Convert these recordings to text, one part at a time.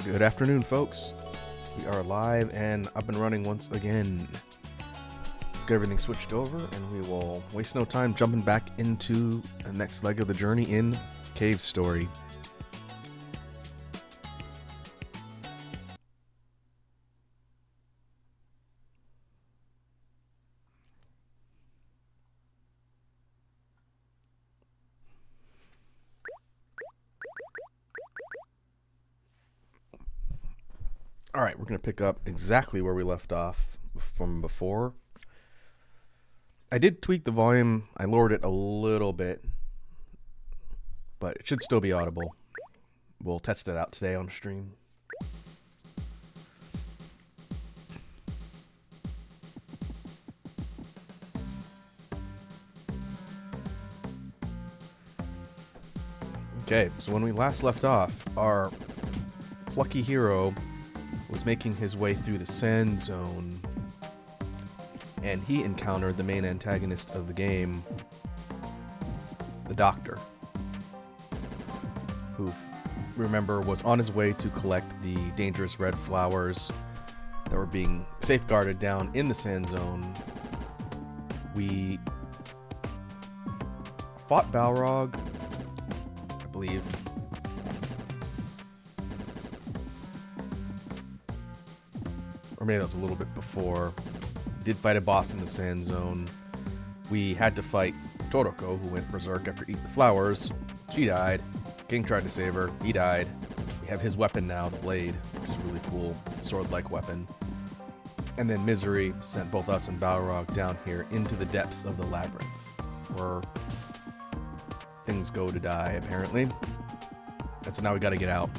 Good afternoon, folks. We are live and up and running once again. Let's get everything switched over and we will waste no time jumping back into the next leg of the journey in Cave Story. Alright, we're going to pick up exactly where we left off from before. I did tweak the volume. I lowered it a little bit, but it should still be audible. We'll test it out today on stream. Okay, so when we last left off, our plucky hero was making his way through the sand zone, and he encountered the main antagonist of the game, the Doctor, who, remember, was on his way to collect the dangerous red flowers that were being safeguarded down in the sand zone. We fought Balrog, I believe. Or maybe that was a little bit before. We did fight a boss in the sand zone. We had to fight Toroko, who went berserk after eating the flowers. She died. King tried to save her. He died. We have his weapon now, the blade, which is really cool. Sword-like weapon. And then Misery sent both us and Balrog down here into the depths of the labyrinth, where things go to die, apparently. And so now we gotta get out.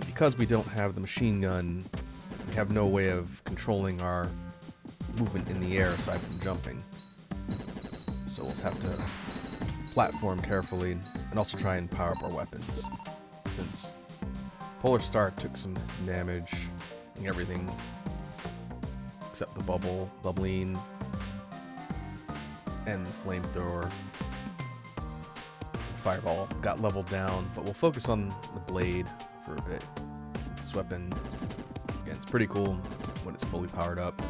Because we don't have the machine gun, we have no way of controlling our movement in the air aside from jumping. So we'll just have to platform carefully and also try and power up our weapons. Since Polar Star took some damage and everything except the bubbling, and the flamethrower. Fireball got leveled down, but we'll focus on the blade for a bit, since this weapon, again, it's pretty cool when it's fully powered up.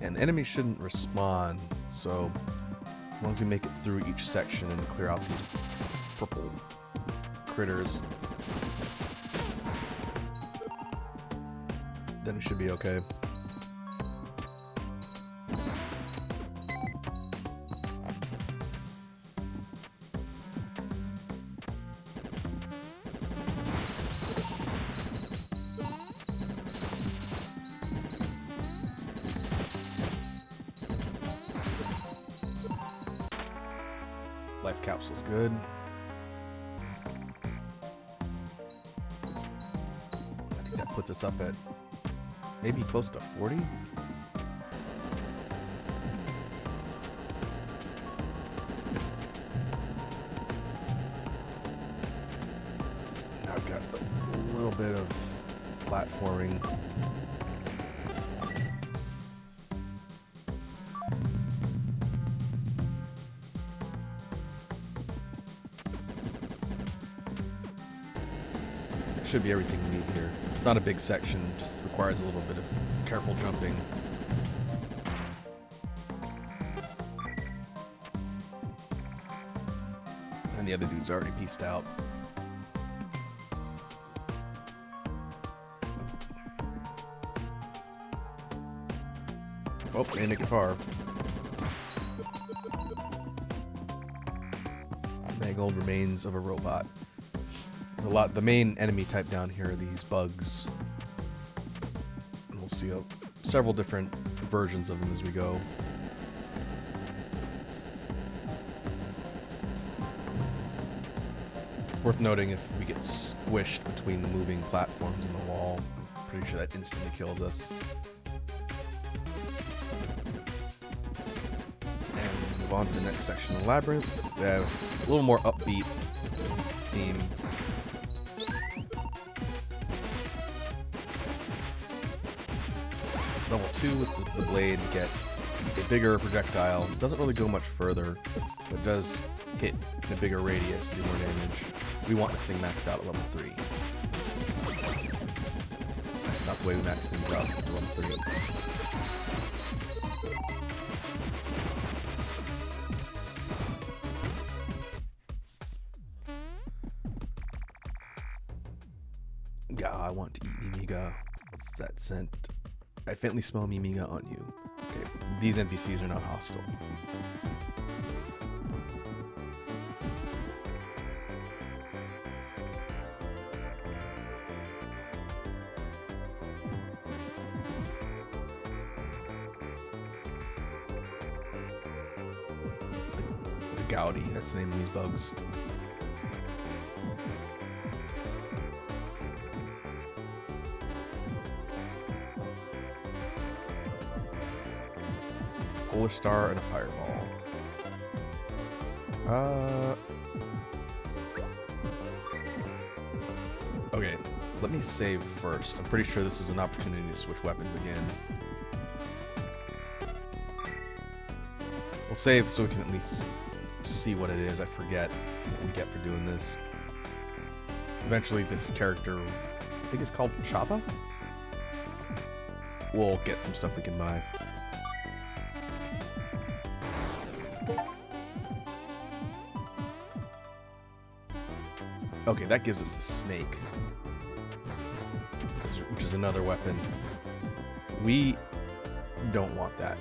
And enemies shouldn't respawn, so as long as we make it through each section and clear out these purple critters, then it should be okay. Life capsule's good. I think that puts us up at maybe close to 40. Now I've got a little bit of platforming. Should be everything we need here. It's not a big section, just requires a little bit of careful jumping. And the other dude's already pieced out. Oh, they didn't make it far. Mangled remains of a robot. The main enemy type down here are these bugs. And we'll see several different versions of them as we go. Worth noting, if we get squished between the moving platforms and the wall, I'm pretty sure that instantly kills us. on to the next section of the labyrinth. We have a little more upbeat theme. Level 2 with the blade, get a bigger projectile. It doesn't really go much further, but it does hit in a bigger radius, do more damage. We want this thing maxed out at level 3. That's not the way we max things up to level 3. Yeah, I want to eat Mimiga. What's that scent? I faintly smell Mimiga on you. Okay, these NPCs are not hostile. The Gouty, that's the name of these bugs. Polar Star and a Fireball. Okay, let me save first. I'm pretty sure this is an opportunity to switch weapons again. We'll save so we can at least see what it is. I forget what we get for doing this. Eventually this character, I think it's called Chaba? We'll get some stuff we can buy. Okay, that gives us the snake, which is another weapon. We don't want that.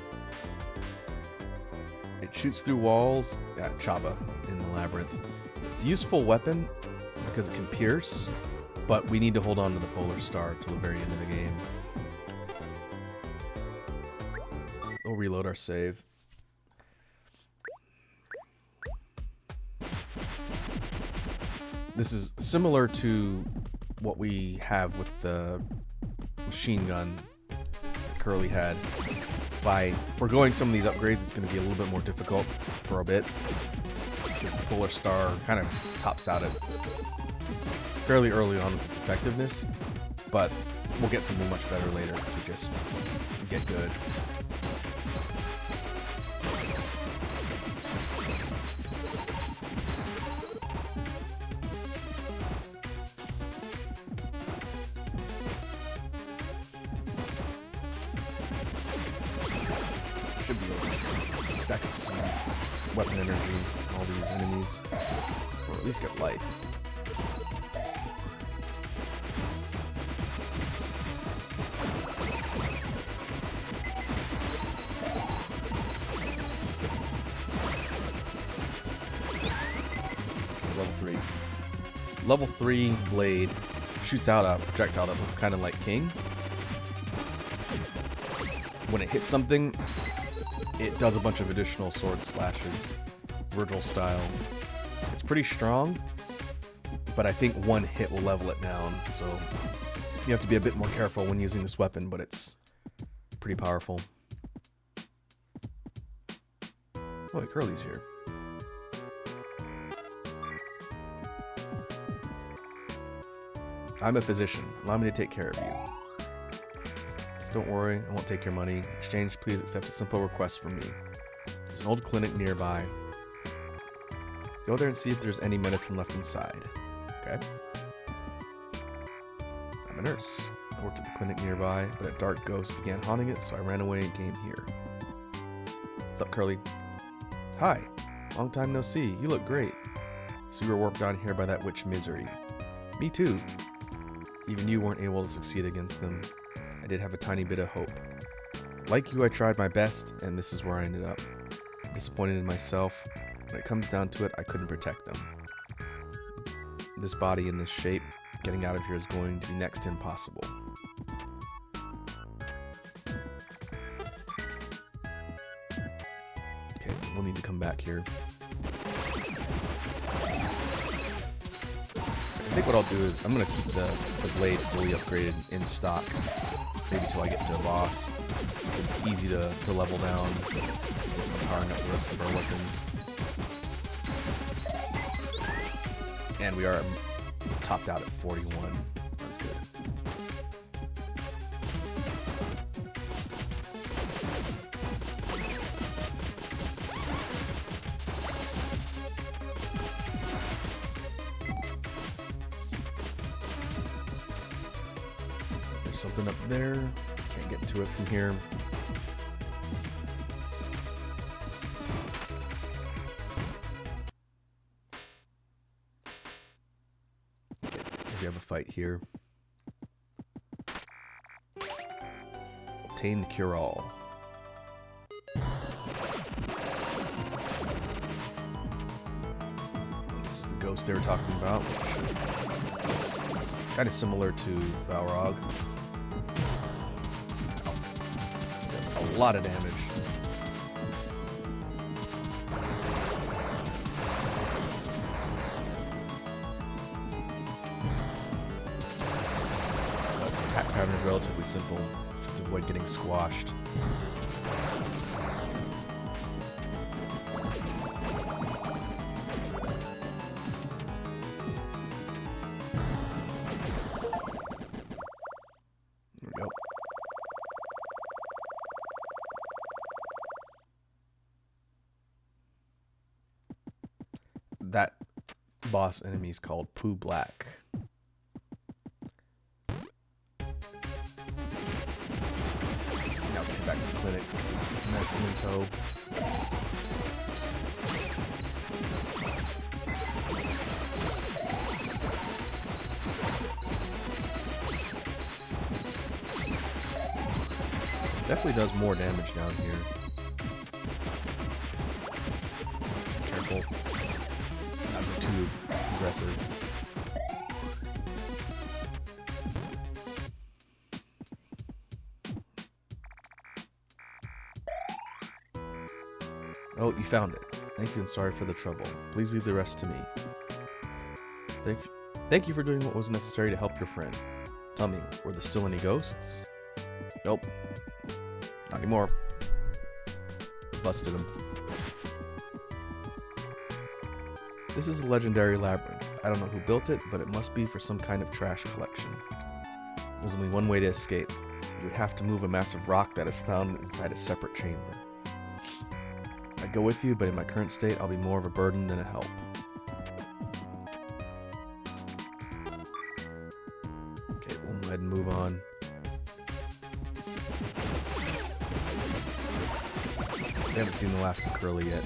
It shoots through walls. Got Chaba in the labyrinth. It's a useful weapon because it can pierce, but we need to hold on to the Polar Star till the very end of the game. We'll reload our save. This is similar to what we have with the machine gun that Curly had. By foregoing some of these upgrades, it's going to be a little bit more difficult for a bit. Because the Polar Star kind of tops out at fairly early on with its effectiveness, but we'll get something much better later if we just get good. Should be able to stack up some weapon energy on all these enemies, or at least get life. Level 3. Level 3 blade shoots out a projectile that looks kind of like King. When it hits something, it does a bunch of additional sword slashes, Virgil style. It's pretty strong, but I think one hit will level it down, so you have to be a bit more careful when using this weapon, but it's pretty powerful. Oh, Curly's here. I'm a physician. Allow me to take care of you. Don't worry, I won't take your money. In exchange, please accept a simple request from me. There's an old clinic nearby. Go there and see if there's any medicine left inside. Okay? I'm a nurse. I worked at the clinic nearby, but a dark ghost began haunting it, so I ran away and came here. What's up, Curly? Hi. Long time no see. You look great. So you were warped down here by that witch Misery. Me too. Even you weren't able to succeed against them. I did have a tiny bit of hope. Like you, I tried my best, and this is where I ended up. I'm disappointed in myself. When it comes down to it, I couldn't protect them. This body in this shape, getting out of here is going to be next to impossible. Okay, we'll need to come back here. I think what I'll do is I'm going to keep the blade fully upgraded in stock. maybe till I get to a boss. It's easy to level down, powering up the rest of our weapons. And we are topped out at 41. That's good. There's something up there. Can't get to it from here. We have a fight here. Obtain the cure-all. This is the ghost they were talking about. It's kind of similar to Balrog. Does a lot of damage. Attack pattern is relatively simple, except to avoid getting squashed. There we go. That boss enemy is called Pooh Black. Back to the clinic. Medicine in tow. Definitely does more damage down here. Careful. Not be too aggressive. Oh, you found it. Thank you and sorry for the trouble. Please leave the rest to me. Thank you for doing what was necessary to help your friend. Tell me, were there still any ghosts? Nope. Not anymore. Busted him. This is a legendary labyrinth. I don't know who built it, but it must be for some kind of trash collection. There's only one way to escape. You would have to move a massive rock that is found inside a separate chamber. I'd go with you, but in my current state, I'll be more of a burden than a help. Okay, we'll go ahead and move on. We haven't seen the last of Curly yet.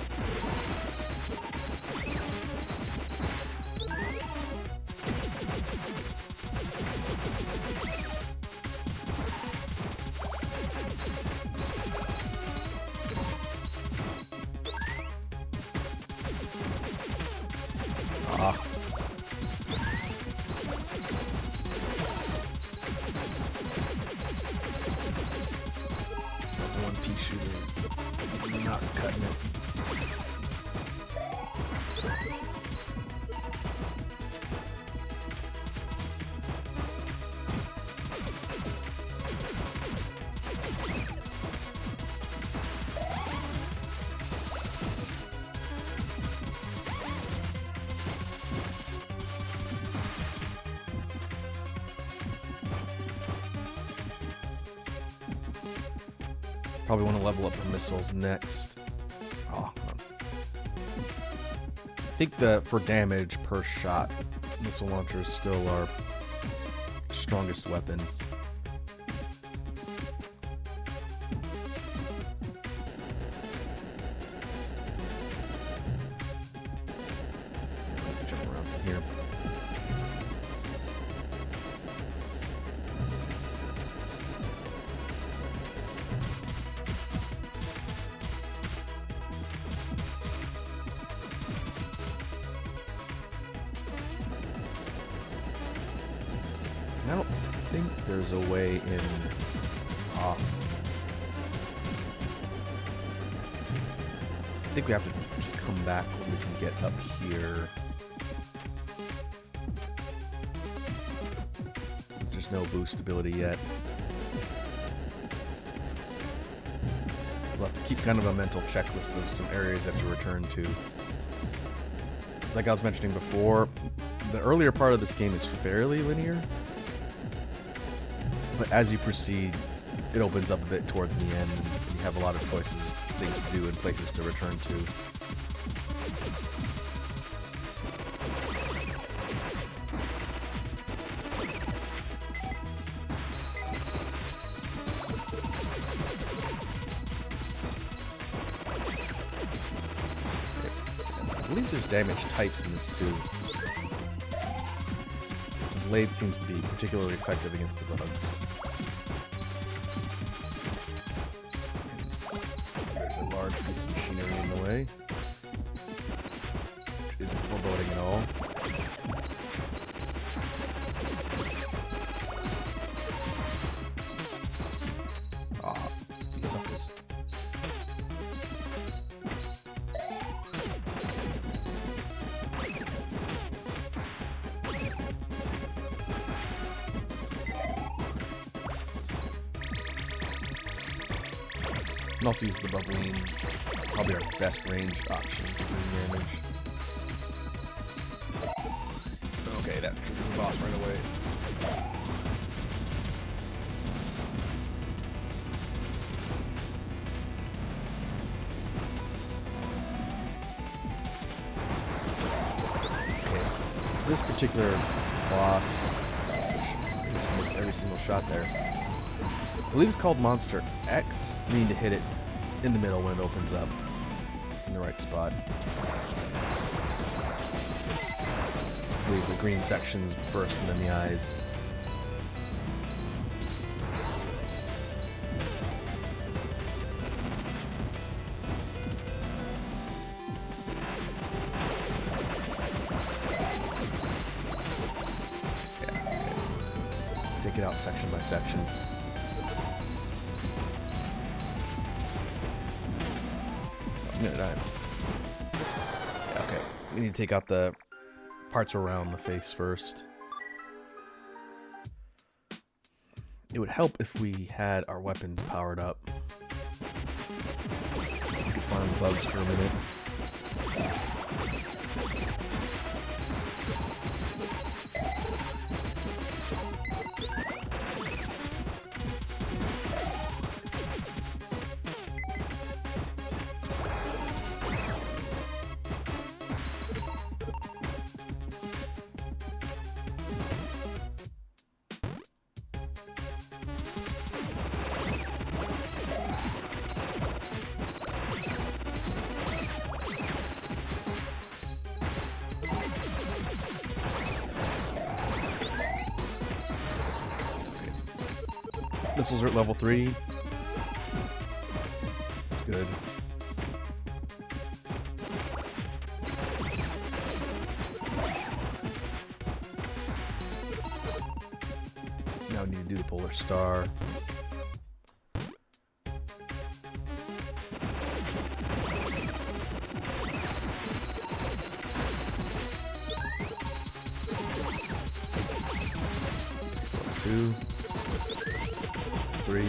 One piece shooter. Not cutting it. Probably want to level up the missiles next. Oh, I think that for damage per shot, missile launchers still our strongest weapon. Jump around from here. I don't think there's a way in. I think we have to just come back when we can get up here. Since there's no boost ability yet. we'll have to keep kind of a mental checklist of some areas that you return to. It's like I was mentioning before, the earlier part of this game is fairly linear, but as you proceed, it opens up a bit towards the end, and you have a lot of choices, things to do, and places to return to. I believe there's damage types in this too. The blade seems to be particularly effective against the bugs. There's a large piece of machinery in the way, which isn't foreboding at all. Ah, these suckers. You can also use the bubbling, probably our best range option for doing damage. Okay, that triggers the boss right away. Okay, this particular boss, just missed every single shot there. I believe it's called Monster X. You need to hit it in the middle when it opens up, in the right spot. I believe the green section's first and then the eyes. Yeah, okay. Take it out section by section. Yeah, okay, we need to take out the parts around the face first. It would help if we had our weapons powered up. We could farm bugs for a minute. Missiles are at level 3. That's good. Now we need to do the polar star. Two. 3.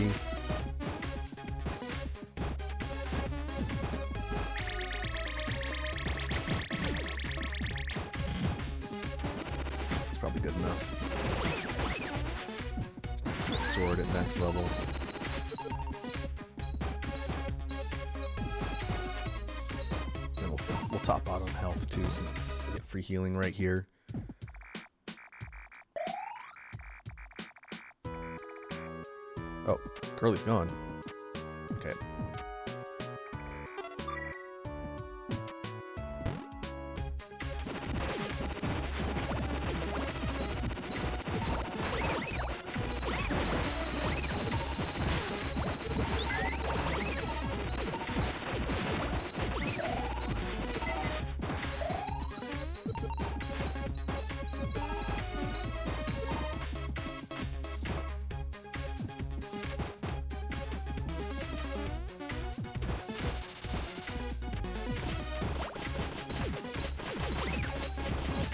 It's probably good enough. Sword at next level. And we'll top out on health too, since we get free healing right here. Oh, Curly's gone. Okay.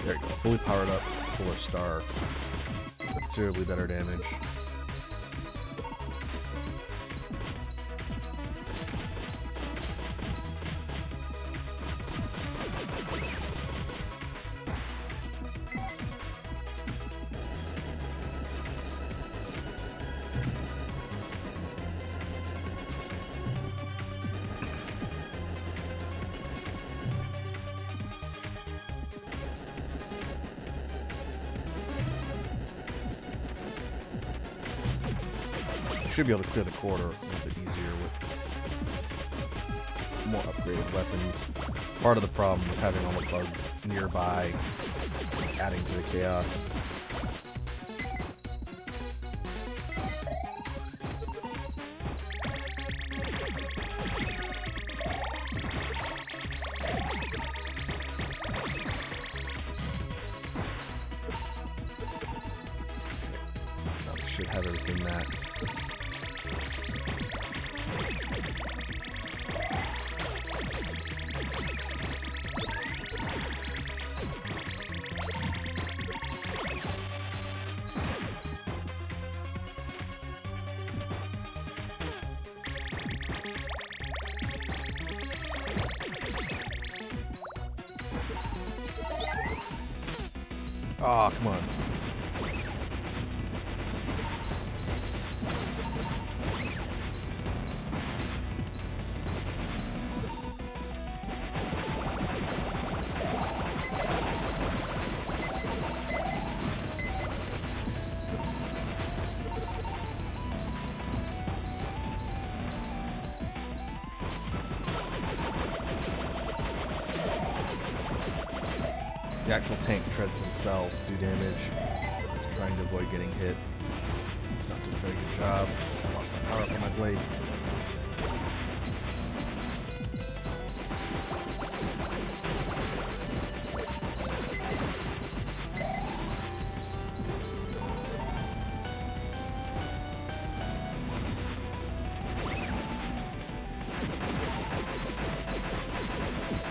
There you go. Fully powered up Polar Star. Considerably better damage. should be able to clear the corridor a little bit easier with more upgraded weapons. Part of the problem was having all the bugs nearby, adding to the chaos. Should have everything maxed. Oh, come on. The actual tank treads themselves do damage. Just trying to avoid getting hit. It's not doing a very good job. I lost my power up on my blade.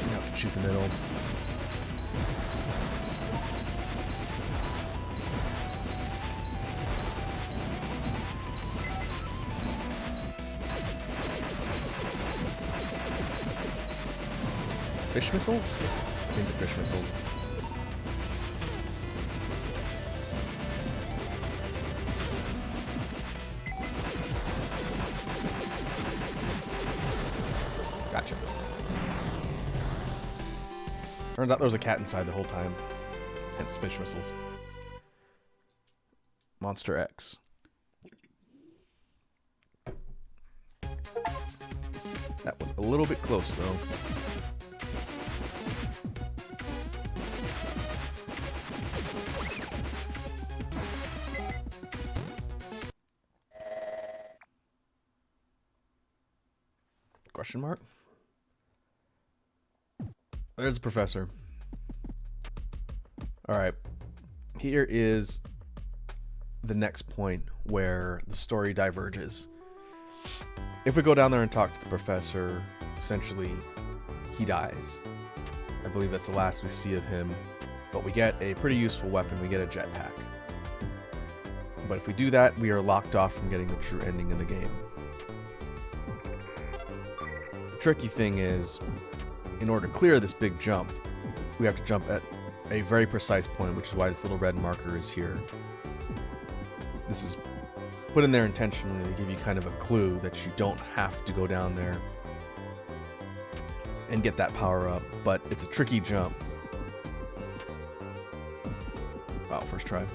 You have to shoot the middle. Fish missiles? I think the fish missiles. Gotcha. Turns out there was a cat inside the whole time. Hence fish missiles. Monster X. That was a little bit close though. Question mark? There's the professor. Alright. Here is the next point where the story diverges. If we go down there and talk to the professor, essentially, he dies. I believe that's the last we see of him. But we get a pretty useful weapon. We get a jetpack. But if we do that, we are locked off from getting the true ending in the game. Tricky thing is, in order to clear this big jump, we have to jump at a very precise point, which is why this little red marker is here. This is put in there intentionally to give you kind of a clue that you don't have to go down there and get that power up, but it's a tricky jump. Wow, first try.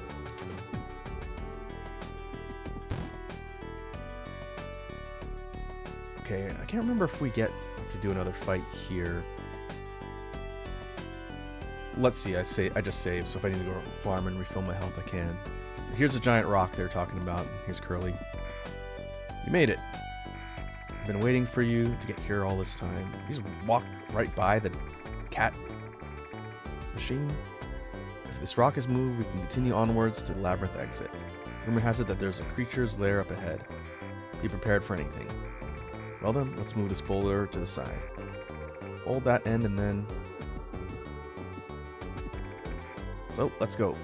Okay, I can't remember if we get to do another fight here. Let's see, I just saved, so if I need to go farm and refill my health, I can. Here's the giant rock they're talking about. Here's Curly. You made it. I've been waiting for you to get here all this time. He's walked right by the cat machine. If this rock is moved, we can continue onwards to the labyrinth exit. Rumor has it that there's a creature's lair up ahead. Be prepared for anything. Well then, let's move this boulder to the side. Hold that end and then... So, let's go.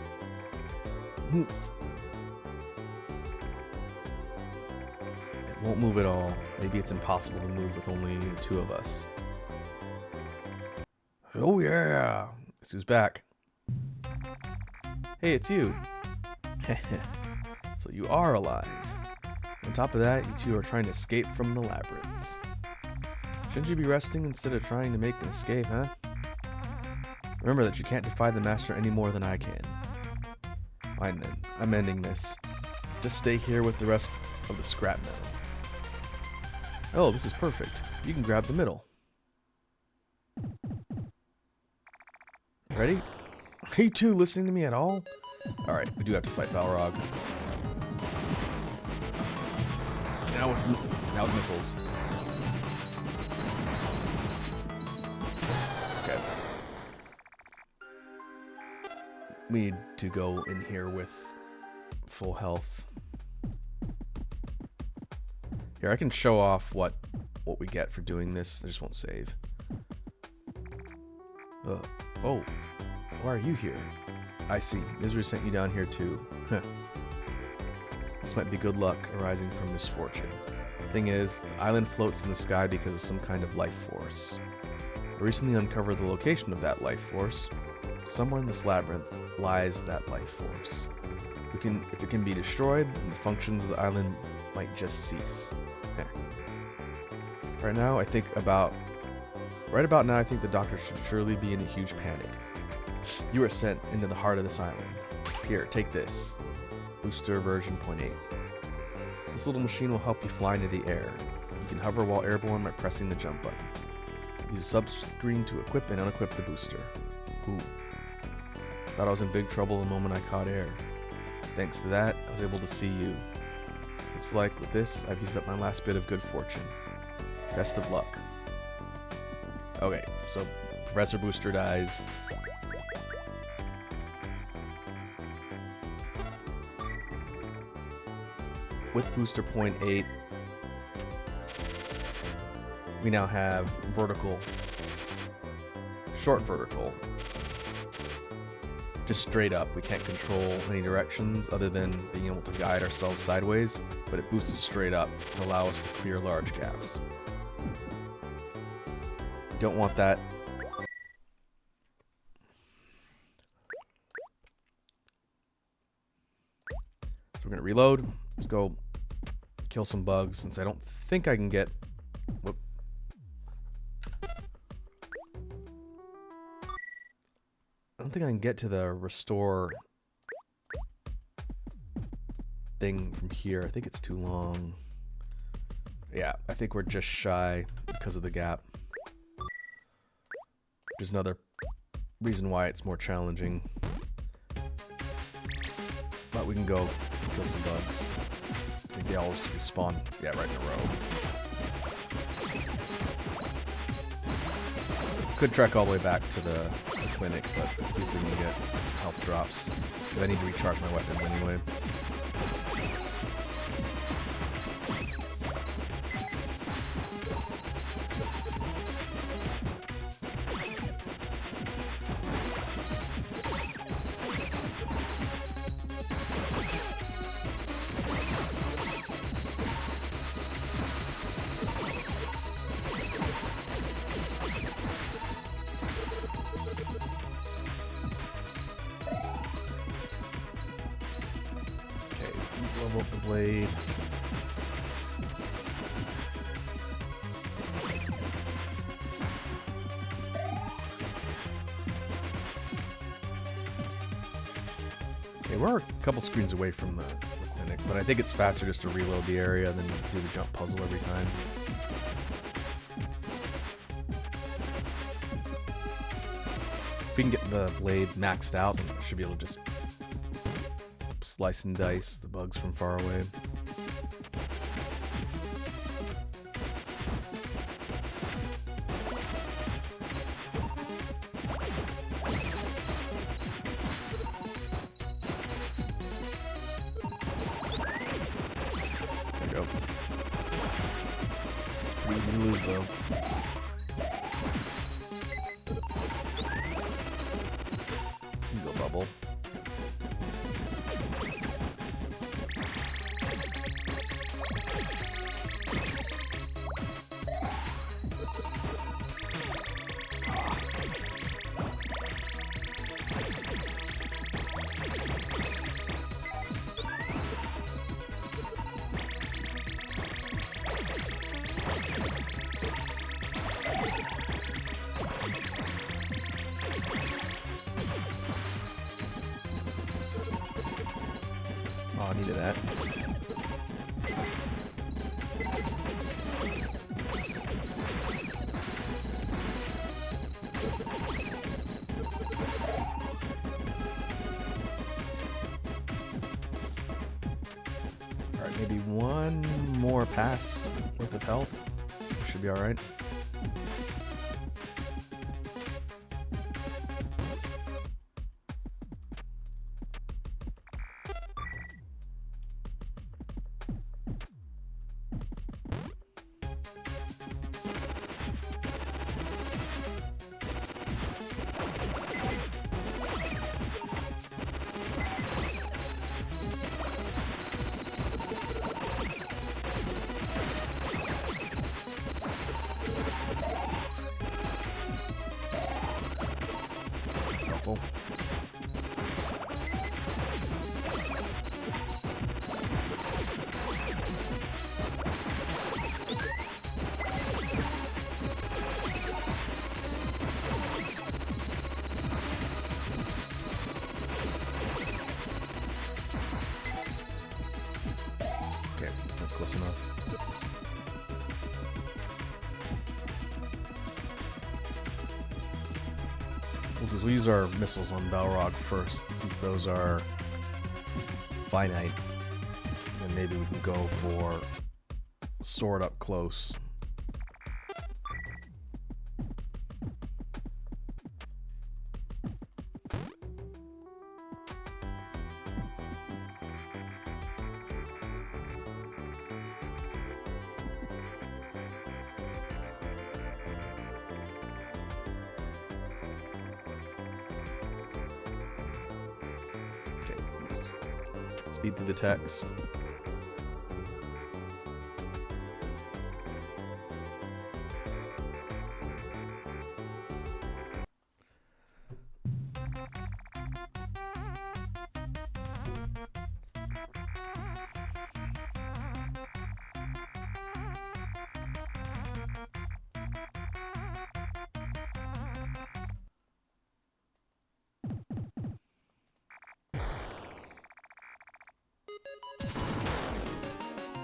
Move. It won't move at all. Maybe it's impossible to move with only the two of us. Oh yeah! Guess who's back? Hey, it's you. So you are alive. On top of that, you two are trying to escape from the labyrinth. Shouldn't you be resting instead of trying to make an escape, huh? Remember that you can't defy the master any more than I can. Fine then, I'm ending this. Just stay here with the rest of the scrap metal. Oh, this is perfect. You can grab the middle. Ready? Are you two listening to me at all? Alright, we do have to fight Balrog. Now with missiles. Okay. We need to go in here with full health. Here, I can show off what we get for doing this. I just won't save. Oh, why are you here? I see. Misery sent you down here too. This might be good luck arising from misfortune. Thing is, the island floats in the sky because of some kind of life force. I recently uncovered the location of that life force. Somewhere in this labyrinth lies that life force. If it can be destroyed, then the functions of the island might just cease. Right about now, I think the doctor should surely be in a huge panic. You are sent into the heart of this island. Here, take this. Booster version 0.8. This little machine will help you fly into the air. You can hover while airborne by pressing the jump button. Use a sub-screen to equip and unequip the booster. Ooh. Thought I was in big trouble the moment I caught air. Thanks to that, I was able to see you. Looks like with this, I've used up my last bit of good fortune. Best of luck. Okay, so Professor Booster dies. With booster 0.8, we now have vertical, short vertical, just straight up. We can't control any directions other than being able to guide ourselves sideways, but it boosts us straight up to allow us to clear large gaps. Don't want that. So we're gonna reload. Let's go kill some bugs since I don't think I can get. Whoop. I don't think I can get to the restore thing from here. I think it's too long. Yeah, I think we're just shy because of the gap. Which is another reason why it's more challenging. But we can go kill some bugs. I think they all respawn, yeah, right in a row. Could trek all the way back to the clinic, but let's see if we can get some health drops. Because I need to recharge my weapons anyway. Level up the blade. Okay, we're a couple screens away from the clinic, but I think it's faster just to reload the area than do the jump puzzle every time. If we can get the blade maxed out, then we should be able to just slice and dice the bugs from far away. There we go. Pretty easy to lose though. You go, Bubble. Oh, I needed that. Maybe one more pass worth of health. Should be alright. Helpful. Okay, that's close enough. We'll use our missiles on Balrog first, since those are finite. And maybe we can go for sword up close. Speed through the text.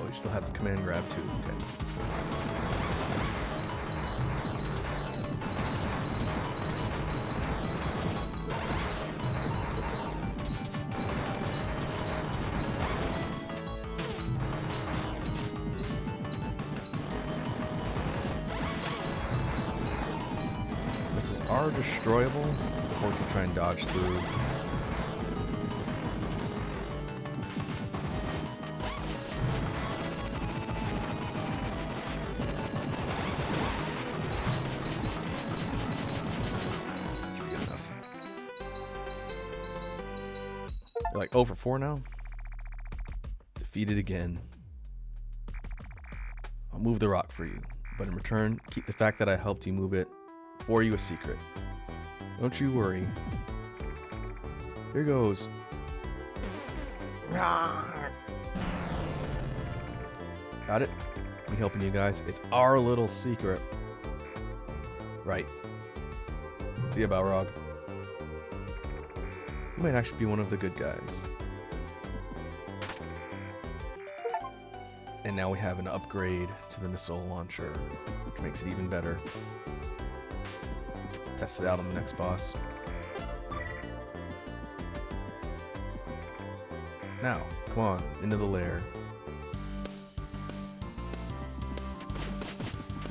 Oh, he still has the command grab too. Okay. Missiles are destroyable, or we can try and dodge through. You're like 0 for 4 now? Defeated again. I'll move the rock for you, but in return, keep the fact that I helped you move it for you a secret. Don't you worry. Here goes. Got it? Me helping you guys. It's our little secret. Right. See ya, Balrog. You might actually be one of the good guys. And now we have an upgrade to the missile launcher, which makes it even better. Test it out on the next boss. Now, come on, into the lair.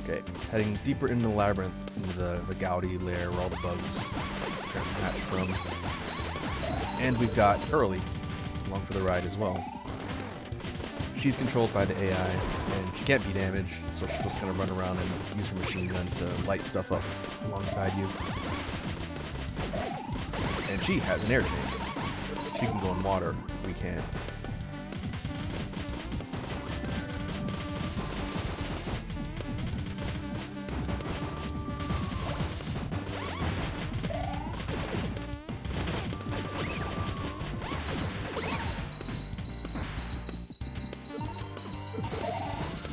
Okay, heading deeper into the labyrinth, into the Gaudy lair where all the bugs hatch from. And we've got Early along for the ride as well. She's controlled by the AI, and she can't be damaged, so she's just gonna run around and use her machine gun to light stuff up alongside you. And she has an air tank. She can go in water. We can't.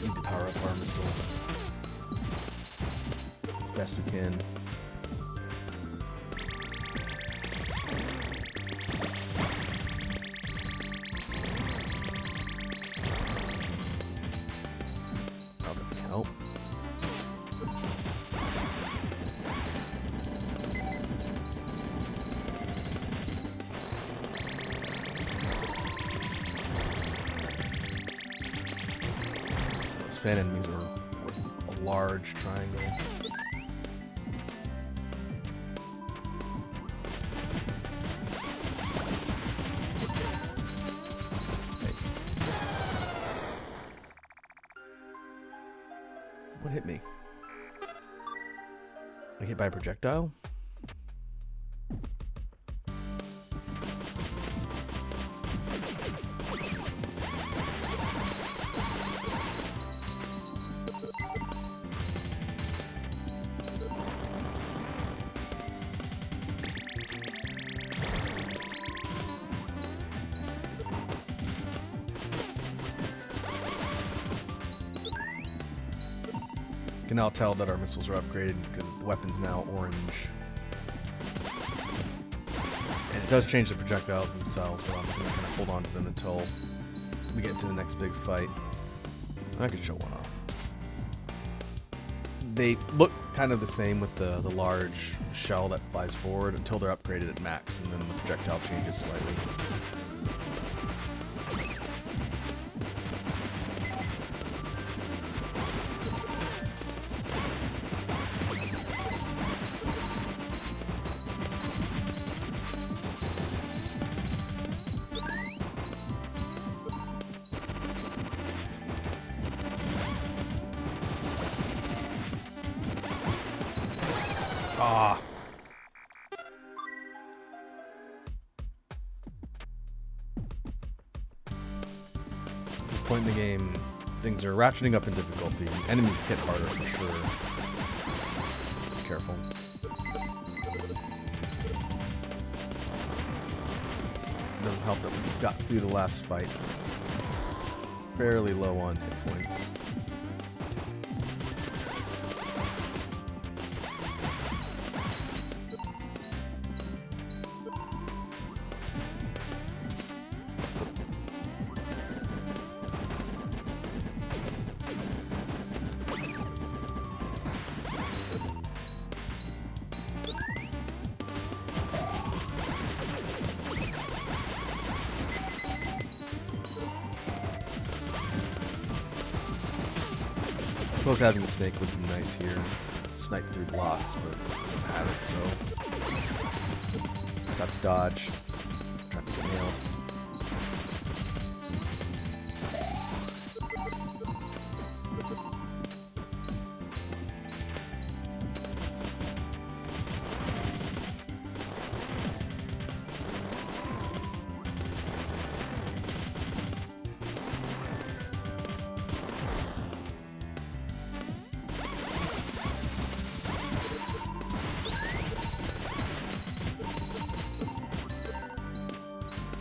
Need to power up our missiles as best we can. That'll definitely help. fan enemies are a large triangle. What hit me? I hit by a projectile? You can now tell that our missiles are upgraded because the weapon's now orange. And it does change the projectiles themselves, but I'm going to kind of hold on to them until we get into the next big fight. I can show one off. They look kind of the same with the large shell that flies forward until they're upgraded at max, and then the projectile changes slightly. Ah. At this point in the game, things are ratcheting up in difficulty. Enemies hit harder for sure. Be careful. Doesn't help that we got through the last fight. Fairly low on hit points. I suppose having the snake would be nice here. Snipe through blocks, but I don't have it, so just have to dodge. Try to get nailed.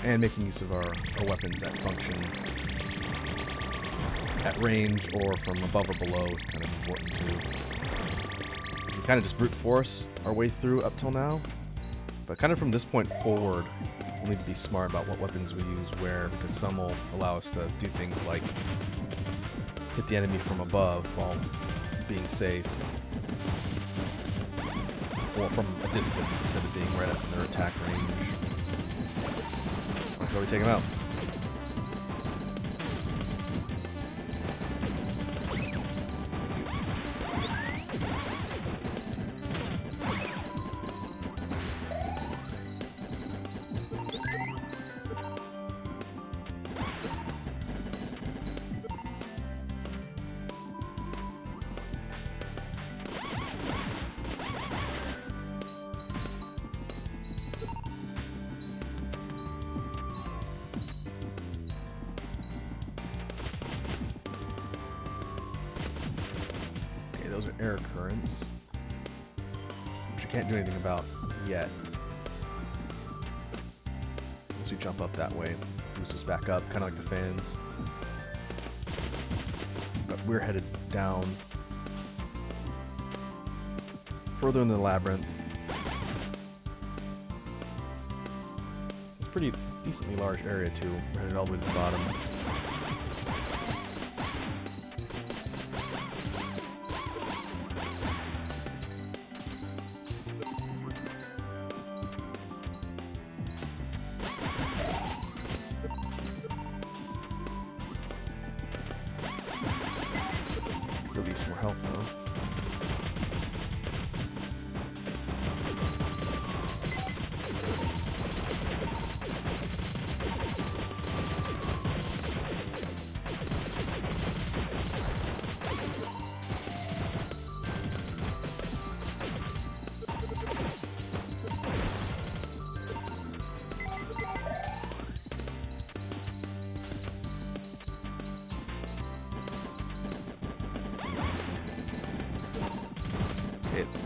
And making use of our weapons that function at range or from above or below is kind of important too. We kind of just brute force our way through up till now, but kind of from this point forward, we'll need to be smart about what weapons we use where, because some will allow us to do things like hit the enemy from above while being safe, or from a distance instead of being right up in their attack range. So we take him out. Those are air currents, which I can't do anything about yet. Unless we jump up that way, boost us back up, kind of like the fans. But we're headed down further in the labyrinth. It's a pretty decently large area too. We're headed all the way to the bottom. be some more health though.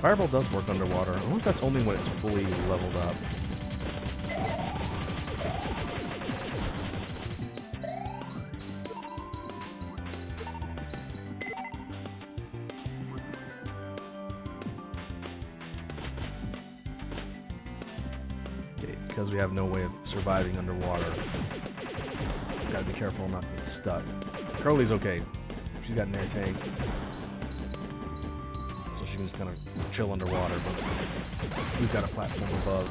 Fireball does work underwater. I wonder if that's only when it's fully leveled up. Okay, because we have no way of surviving underwater, gotta be careful not to get stuck. Curly's okay. She's got an air tank. She can just kind of chill underwater, but we've got a platform above.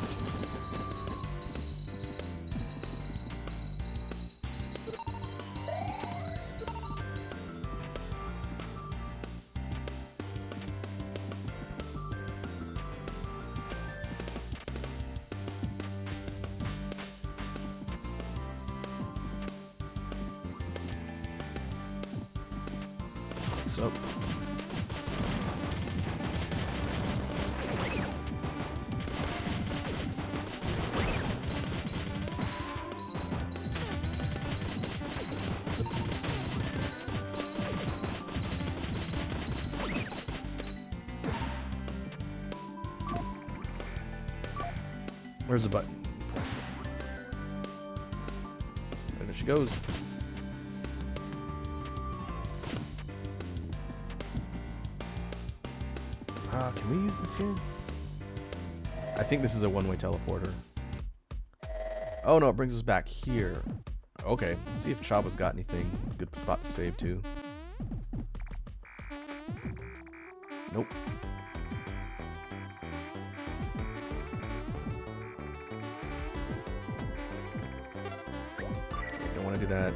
So. Where's the button? Press it. And there she goes. Can we use this here? I think this is a one-way teleporter. Oh no, it brings us back here. Okay, let's see if Chaba's got anything. It's a good spot to save too. Nope. Don't want to do that.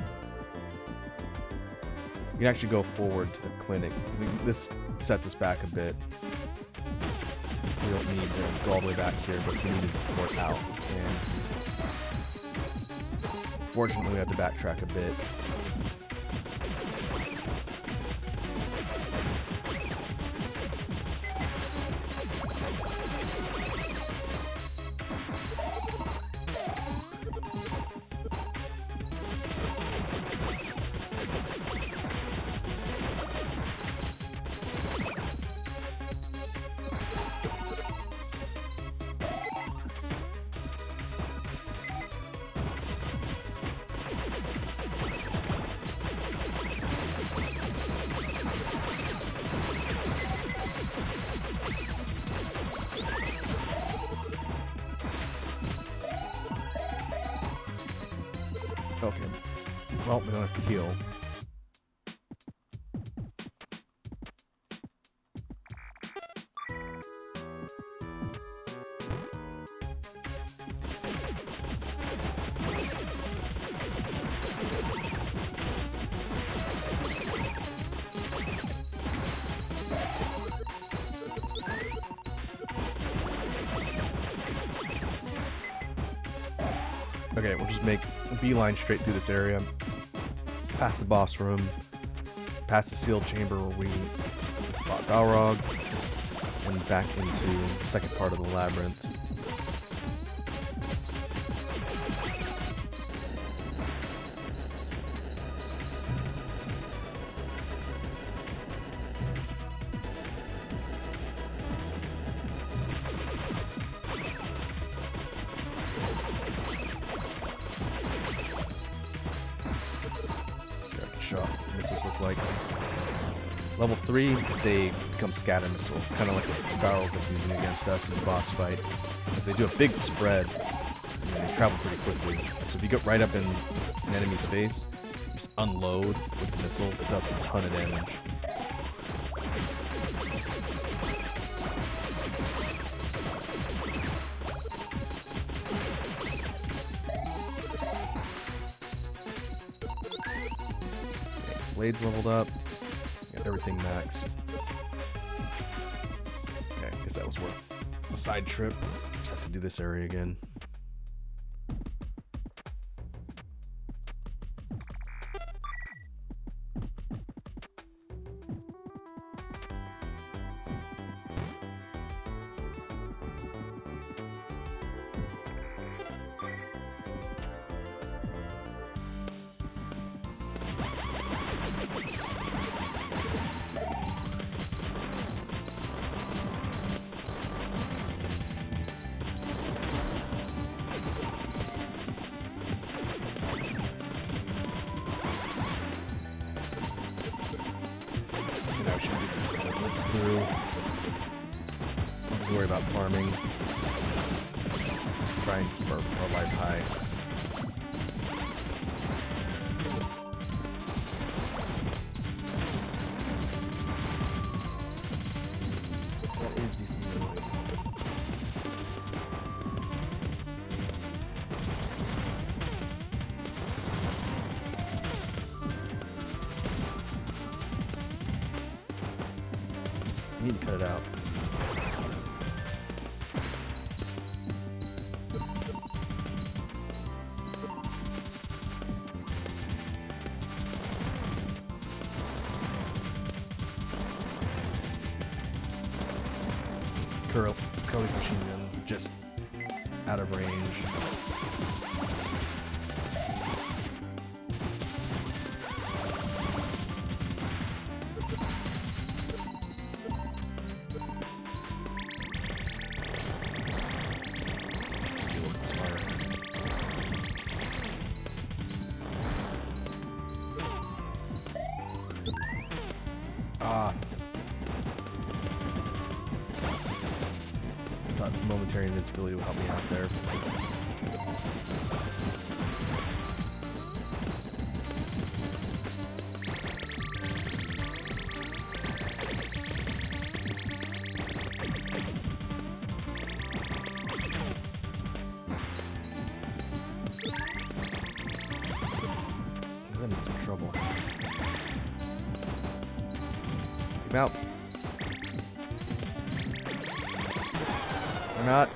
You can actually go forward to the clinic. This sets us back a bit. We don't need to go all the way back here, but if we need to port out, we can. Fortunately, we have to backtrack a bit. Okay. Well, we don't have to heal. Okay, we'll just make a beeline straight through this area, past the boss room, past the sealed chamber where we fought Balrog, and back into the second part of the labyrinth. Missiles look like. Level 3, they become scatter missiles, kind of like what Balrog was using against us in the boss fight. As they do a big spread, and they travel pretty quickly. So if you get right up in an enemy's face, just unload with the missiles, it does a ton of damage. Blades leveled up. Yeah, everything maxed. Okay, I guess that was worth a side trip. Just have to do this area again. Through. Don't have to worry about farming. Try and keep our life high. That is decent. I need to cut it out. Curly's machine guns are just out of range. Thought momentary invincibility will help me out there. I'm in some trouble. Keep out. Or not.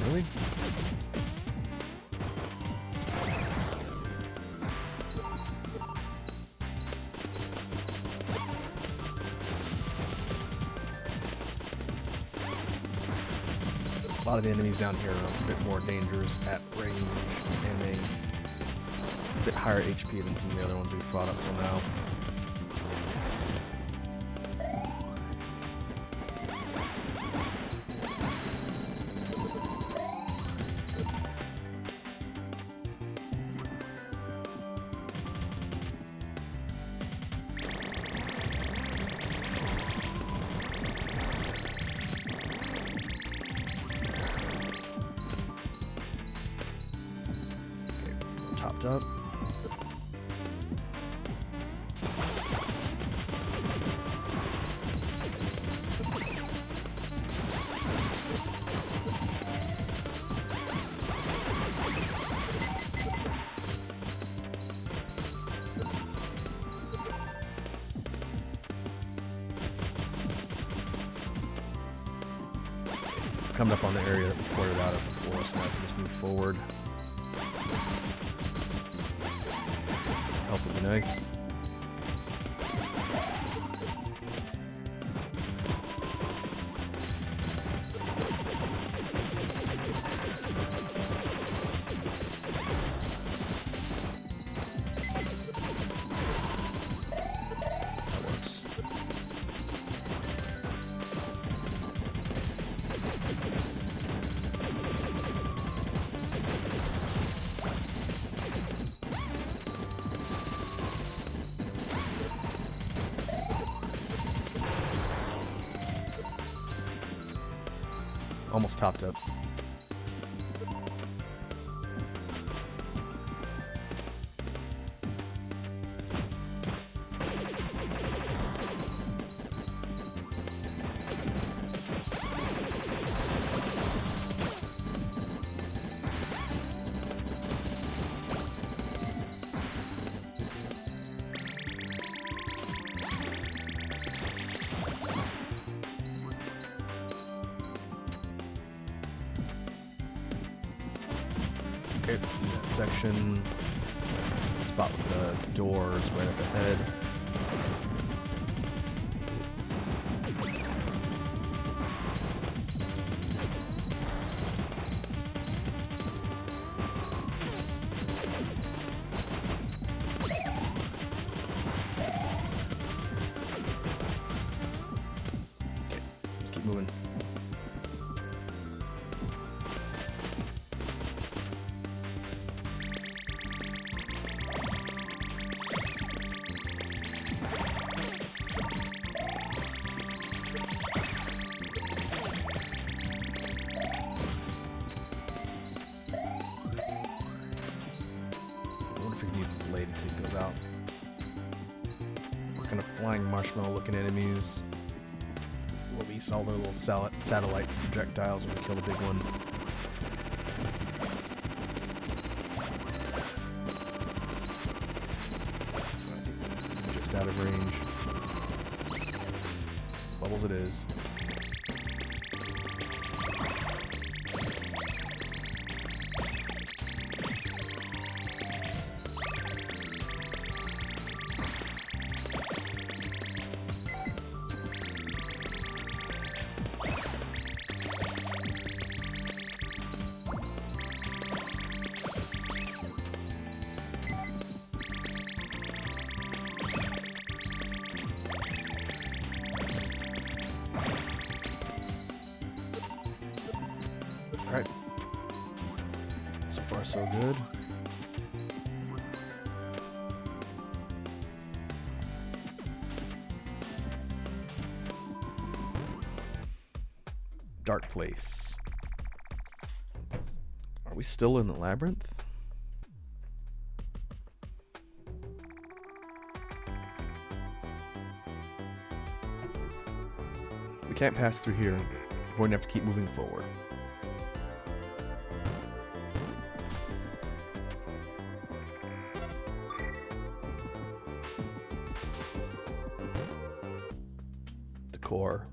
Really? A lot of the enemies down here are a bit more dangerous at range and a bit higher HP than some of the other ones we've fought up till now. Topped up. Coming up on the area that we pointed out before, so now I can just move forward. Help would be nice. Almost topped up. Okay, do that section. Spot with the doors right up ahead. Okay, let's keep moving. Blade if it goes out. Those kind of flying marshmallow looking enemies. Well, we saw their little satellite projectiles when we kill the big one. I think just out of range. Bubbles it is. Alright. So far, so good. Dark place. Are we still in the labyrinth? We can't pass through here. We're going to have to keep moving forward. The core.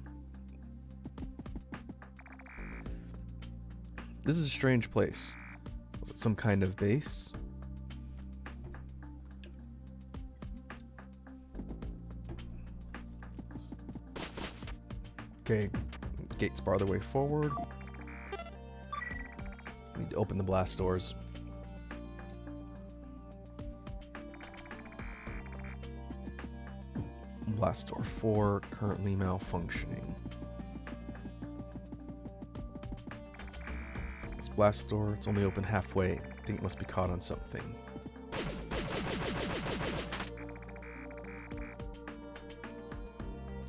This is a strange place. Was it some kind of base? Okay, gates bar the way forward. Need to open the blast doors. Blast door 4 currently malfunctioning. This blast door, it's only open halfway. I think it must be caught on something.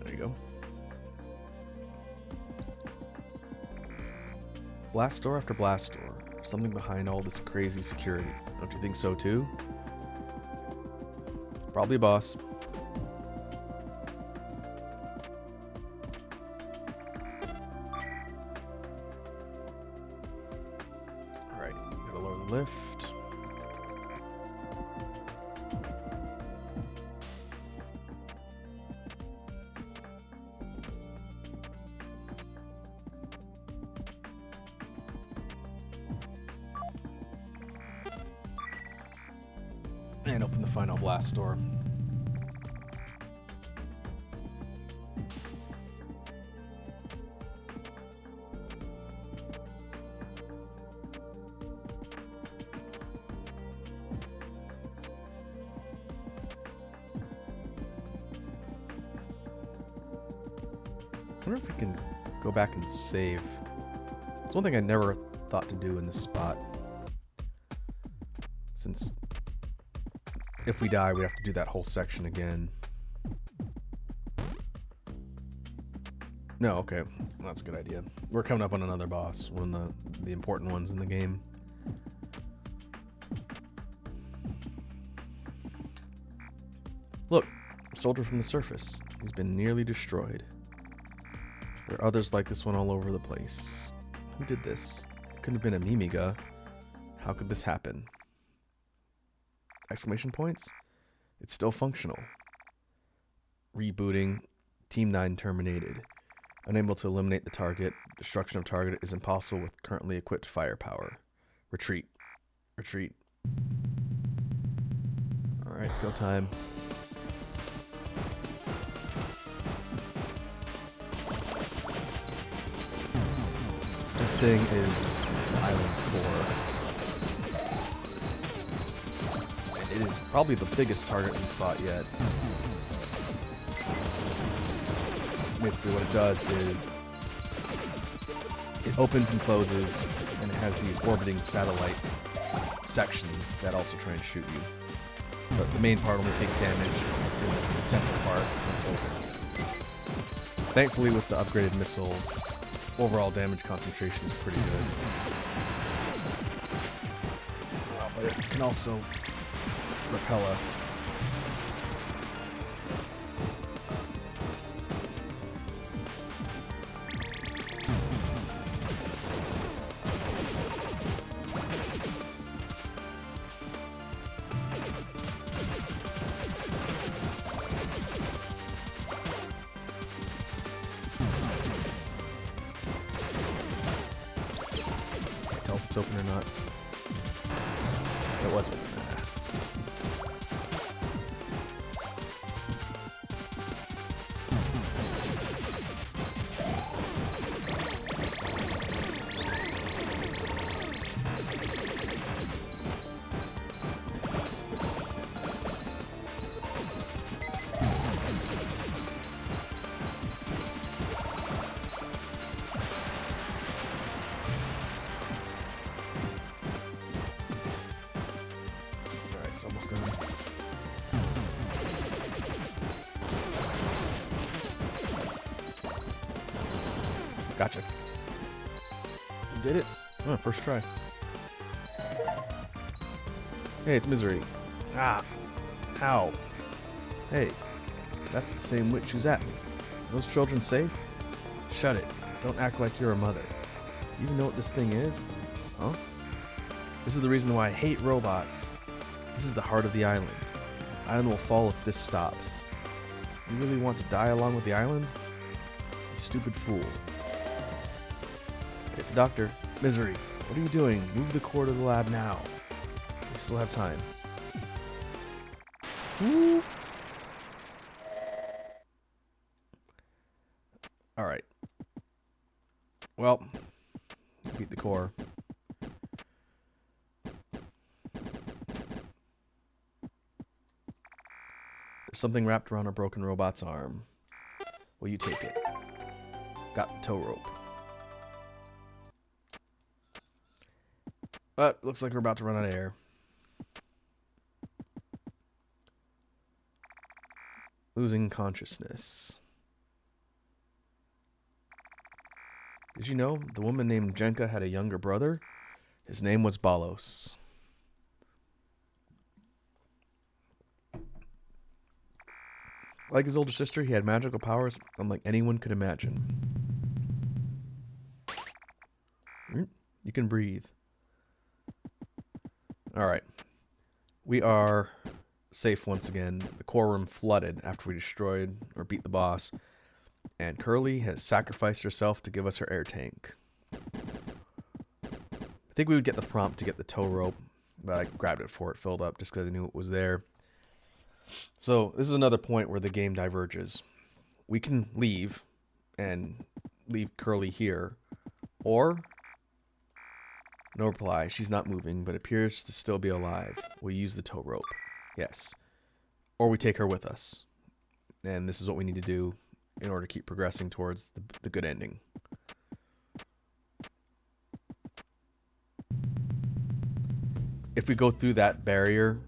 There you go. Blast door after blast door. Something behind all this crazy security. Don't you think so too? It's probably a boss. Alright, gotta lower the lift. And open the final blast door. I wonder if we can go back and save. It's one thing I never thought to do in this spot. Since if we die, we have to do that whole section again. No, okay. That's a good idea. We're coming up on another boss, one of the important ones in the game. Look, a soldier from the surface. He's been nearly destroyed. There are others like this one all over the place. Who did this? It couldn't have been a Mimiga. How could this happen? Exclamation points? It's still functional. Rebooting. Team 9 terminated. Unable to eliminate the target. Destruction of target is impossible with currently equipped firepower. Retreat. Retreat. Alright, it's go time. This thing is the island's core. And it is probably the biggest target we've fought yet. Basically what it does is it opens and closes, and it has these orbiting satellite sections that also try and shoot you. But the main part only takes damage in the central part when it's open. Thankfully, with the upgraded missiles, overall damage concentration is pretty good. But it can also repel us. If it's open or not. It wasn't. Almost gone. Gotcha. You did it. Oh, first try. Hey, it's Misery. Ah. How? Hey, that's the same witch who's at me. Are those children safe? Shut it. Don't act like you're a mother. You even know what this thing is? Huh? This is the reason why I hate robots. This is the heart of the island. The island will fall if this stops. You really want to die along with the island? You stupid fool. It's the doctor. Misery, what are you doing? Move the core to the lab now. We still have time. Woo! Alright. Well, beat the core. There's something wrapped around a broken robot's arm. Will you take it? Got the tow rope. But looks like we're about to run out of air. Losing consciousness. Did you know the woman named Jenka had a younger brother? His name was Balos. Like his older sister, he had magical powers unlike anyone could imagine. You can breathe. Alright. We are safe once again. The core room flooded after we destroyed or beat the boss. And Curly has sacrificed herself to give us her air tank. I think we would get the prompt to get the tow rope, but I grabbed it before it filled up just because I knew it was there. So this is another point where the game diverges. We can leave and leave Curly here, or no reply. She's not moving, but appears to still be alive. We use the tow rope. Yes. Or we take her with us. And this is what we need to do in order to keep progressing towards the good ending. if we go through that barrier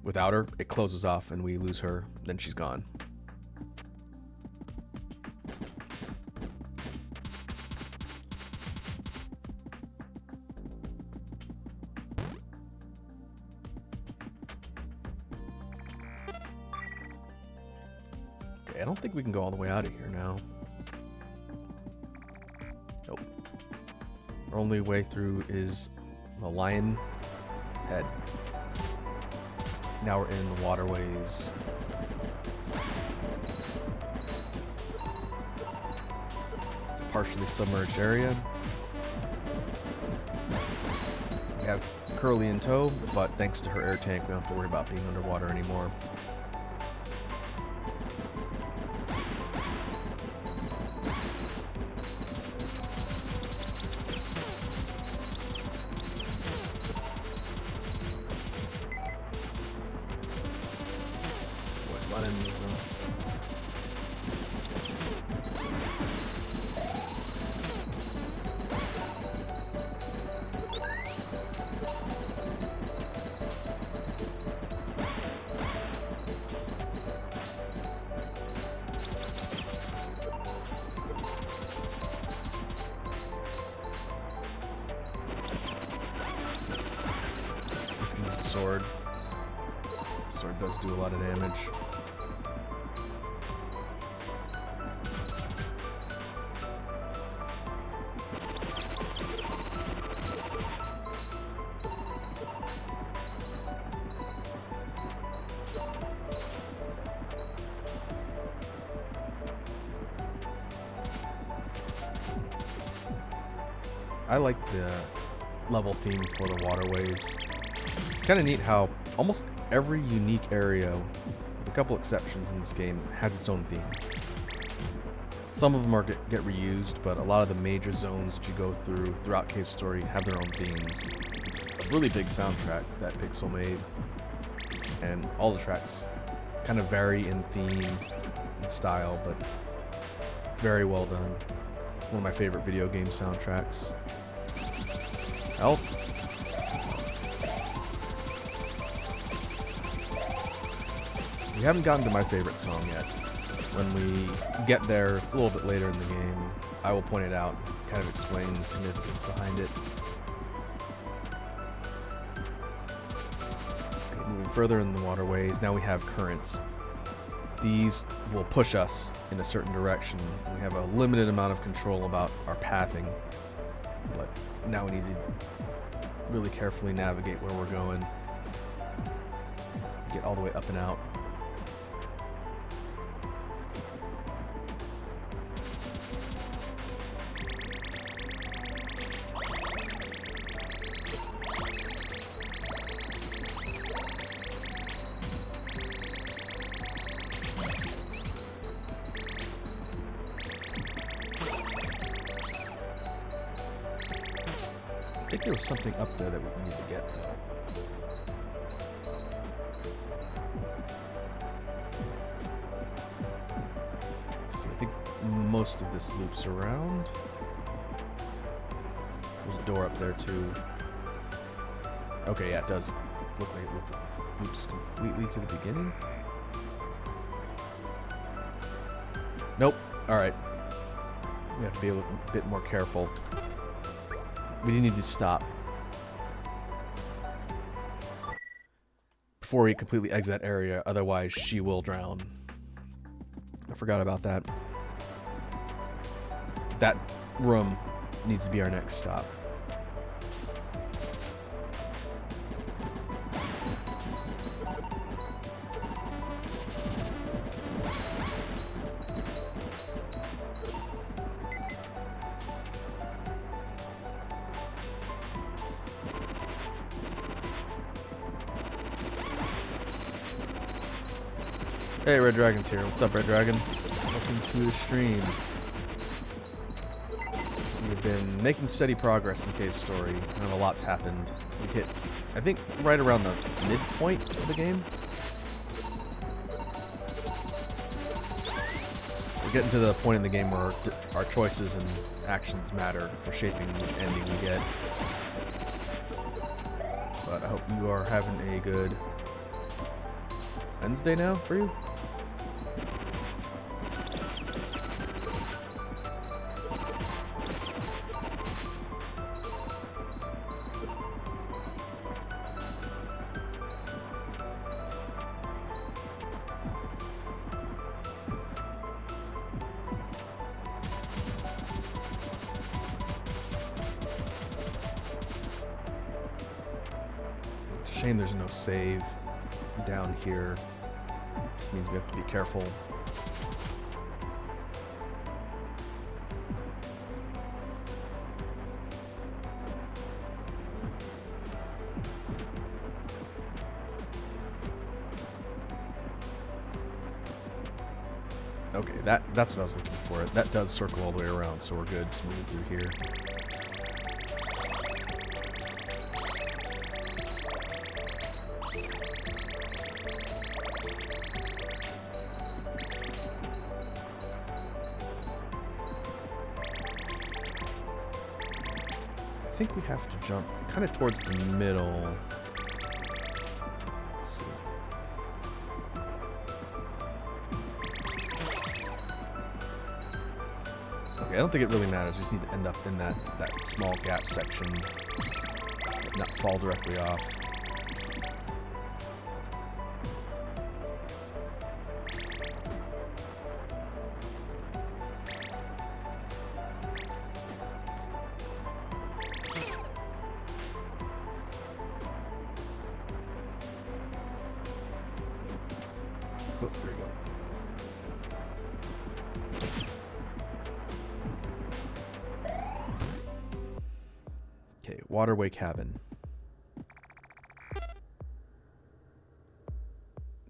without her, it closes off and we lose her, then she's gone. Okay, I don't think we can go all the way out of here now. Nope. Our only way through is the lion head. Now we're in the waterways. It's a partially submerged area. We have Curly in tow, but thanks to her air tank, we don't have to worry about being underwater anymore. Sword. Sword does do a lot of damage. I like the level theme for the waterways. It's kind of neat how almost every unique area, with a couple exceptions in this game, has its own theme. Some of them get reused, but a lot of the major zones that you go through throughout Cave Story have their own themes. A really big soundtrack that Pixel made, and all the tracks kind of vary in theme and style, but very well done. One of my favorite video game soundtracks. Health. We haven't gotten to my favorite song yet. When we get there, it's a little bit later in the game, I will point it out, kind of explain the significance behind it. Okay, moving further in the waterways, now we have currents. These will push us in a certain direction. We have a limited amount of control about our pathing, but now we need to really carefully navigate where we're going. Get all the way up and out. I think there was something up there that we need to get, though. Let's see, I think most of this loops around. There's a door up there, too. Okay, yeah, it does look like it loops completely to the beginning. Nope. Alright. We have to be a bit more careful. We do need to stop before we completely exit that area, otherwise she will drown. I forgot about that. That room needs to be our next stop. Hey, Red Dragon's here. What's up, Red Dragon? Welcome to the stream. We've been making steady progress in Cave Story. Kind of a lot's happened. We hit, I think, right around the midpoint of the game. We're getting to the point in the game where our choices and actions matter for shaping which ending we get. But I hope you are having a good Wednesday now for you. It's a shame there's no save down here. Just means we have to be careful. Okay, that's what I was looking for. That does circle all the way around, so we're good. Just move through here. I think we have to jump kind of towards the middle. Let's see. Okay, I don't think it really matters. We just need to end up in that small gap section, but not fall directly off. Oh, there we go. Okay, waterway cabin.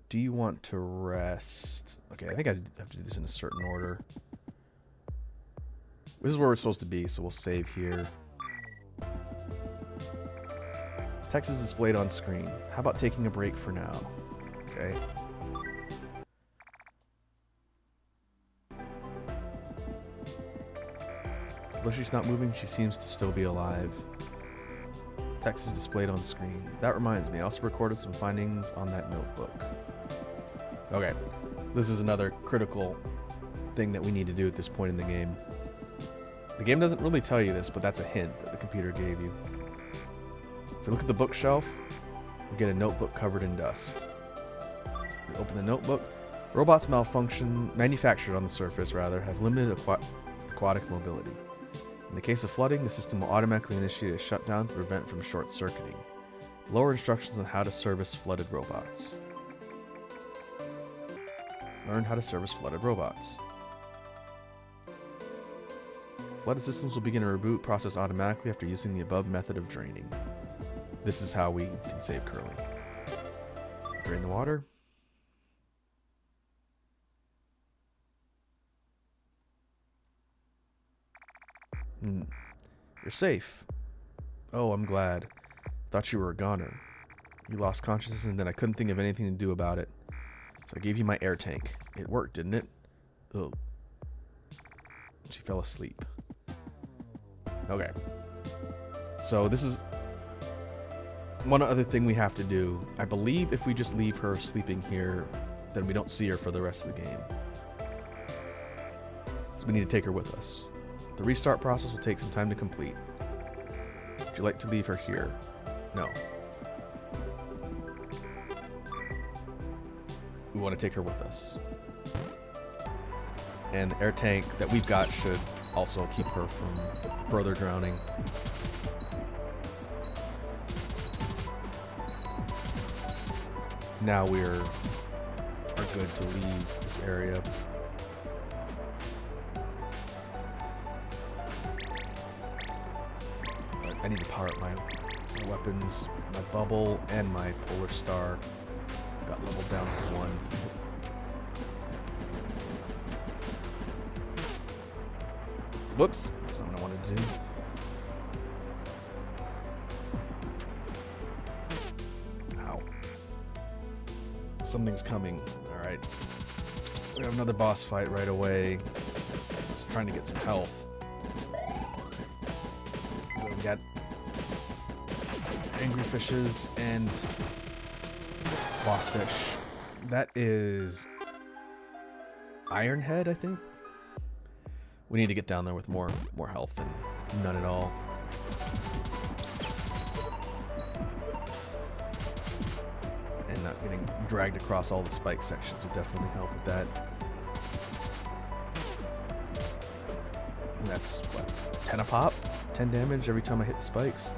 Do you want to rest? Okay, I think I have to do this in a certain order. This is where we're supposed to be, so we'll save here. Text is displayed on screen. How about taking a break for now? Okay. Though she's not moving, she seems to still be alive. Text is displayed on screen. That reminds me, I also recorded some findings on that notebook. Okay, this is another critical thing that we need to do at this point in the game. The game doesn't really tell you this, but that's a hint that the computer gave you. If you look at the bookshelf, we get a notebook covered in dust. We open the notebook. Robots manufactured on the surface, have limited aquatic mobility. In the case of flooding, the system will automatically initiate a shutdown to prevent from short-circuiting. Lower instructions on how to service flooded robots. Learn how to service flooded robots. Flooded systems will begin a reboot process automatically after using the above method of draining. This is how we can save Curly. Drain the water. You're safe. Oh, I'm glad. Thought you were a goner. You lost consciousness and then I couldn't think of anything to do about it. So I gave you my air tank. It worked, didn't it? Oh. She fell asleep. Okay. So this is one other thing we have to do. I believe if we just leave her sleeping here, then we don't see her for the rest of the game. So we need to take her with us. The restart process will take some time to complete. Would you like to leave her here? No. We want to take her with us. And the air tank that we've got should also keep her from further drowning. Now we are good to leave this area. I need to power up my weapons, my bubble, and my polar star. Got leveled down to 1. Whoops, that's not what I wanted to do. Ow. Something's coming. Alright. We have another boss fight right away. Just trying to get some health. So we got angry fishes and boss fish. That is Ironhead, I think. We need to get down there with more health than none at all. And not getting dragged across all the spike sections would definitely help with that. And that's what, 10 a pop? 10 damage every time I hit the spikes.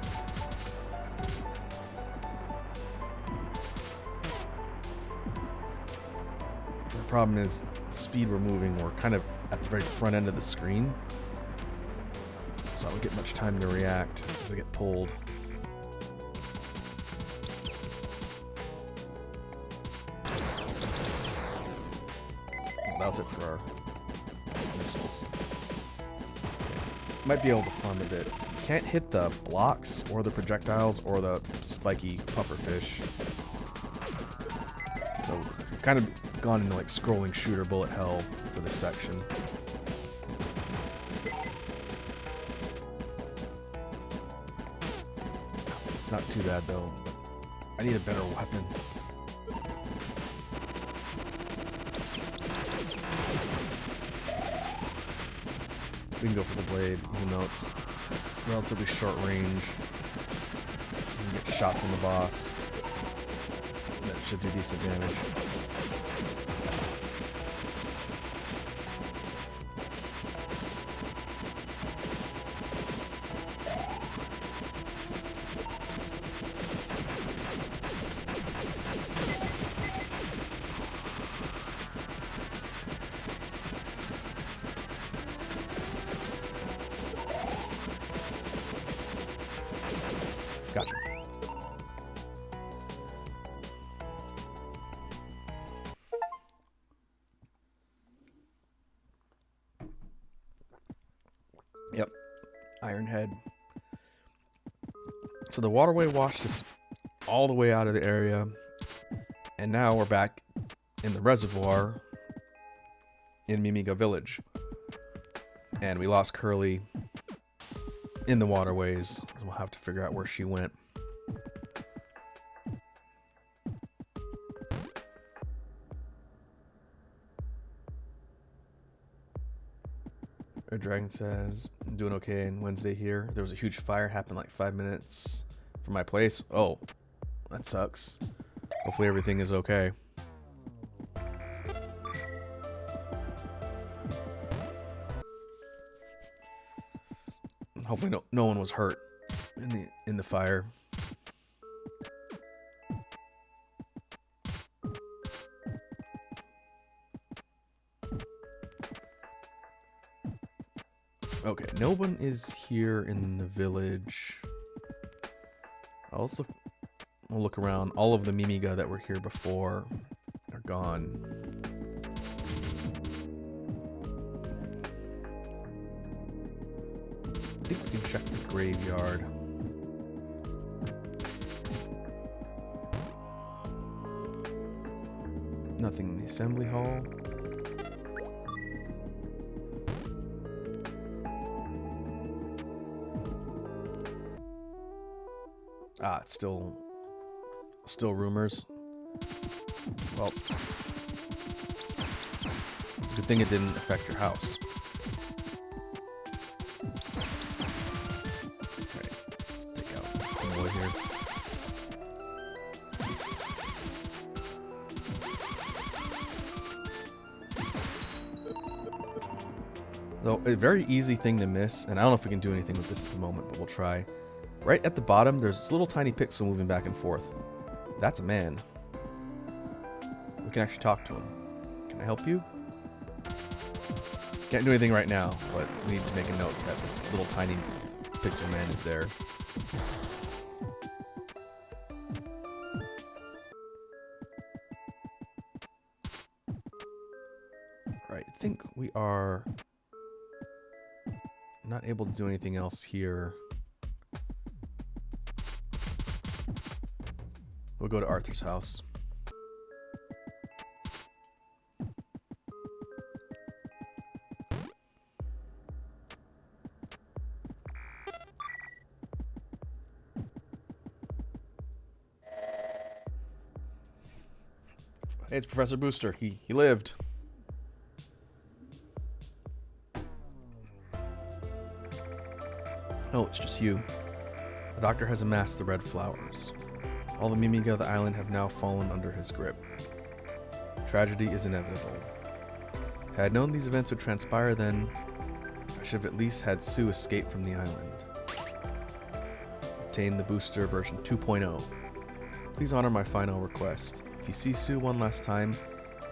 The problem is the speed we're moving, we're kind of at the very front end of the screen. So I don't get much time to react as I get pulled. That was it for our missiles. Might be able to farm a bit. Can't hit the blocks or the projectiles or the spiky pufferfish. So we've kind of gone into like scrolling shooter bullet hell for this section. It's not too bad though. I need a better weapon. We can go for the blade, even though it's relatively short range. We can get shots on the boss. That should do decent damage. Gotcha. Yep. Ironhead. So the waterway washed us all the way out of the area. And now we're back in the reservoir in Mimiga Village. And we lost Curly in the waterways. We'll have to figure out where she went. Our dragon says, I'm doing okay on Wednesday here. There was a huge fire, happened like 5 minutes from my place. Oh, that sucks. Hopefully everything is okay. Hopefully no one was hurt in the fire. Okay, no one is here in the village. We'll look around. All of the Mimiga that were here before are gone. I think we can check the graveyard. Nothing in the assembly hall. Ah, it's still rumors. Well, it's a good thing it didn't affect your house. Alright, let's take out the wood here. Though, a very easy thing to miss, and I don't know if we can do anything with this at the moment, but we'll try. Right at the bottom, there's this little tiny pixel moving back and forth. That's a man. We can actually talk to him. Can I help you? Can't do anything right now, but we need to make a note that this little tiny pixel man is there. Right, I think we are not able to do anything else here. We'll go to Arthur's house. Hey, it's Professor Booster. He lived. Oh, it's just you. The doctor has amassed the red flowers. All the Mimiga of the island have now fallen under his grip. Tragedy is inevitable. Had I known these events would transpire then, I should have at least had Sue escape from the island. Obtain the booster version 2.0. Please honor my final request. If you see Sue one last time,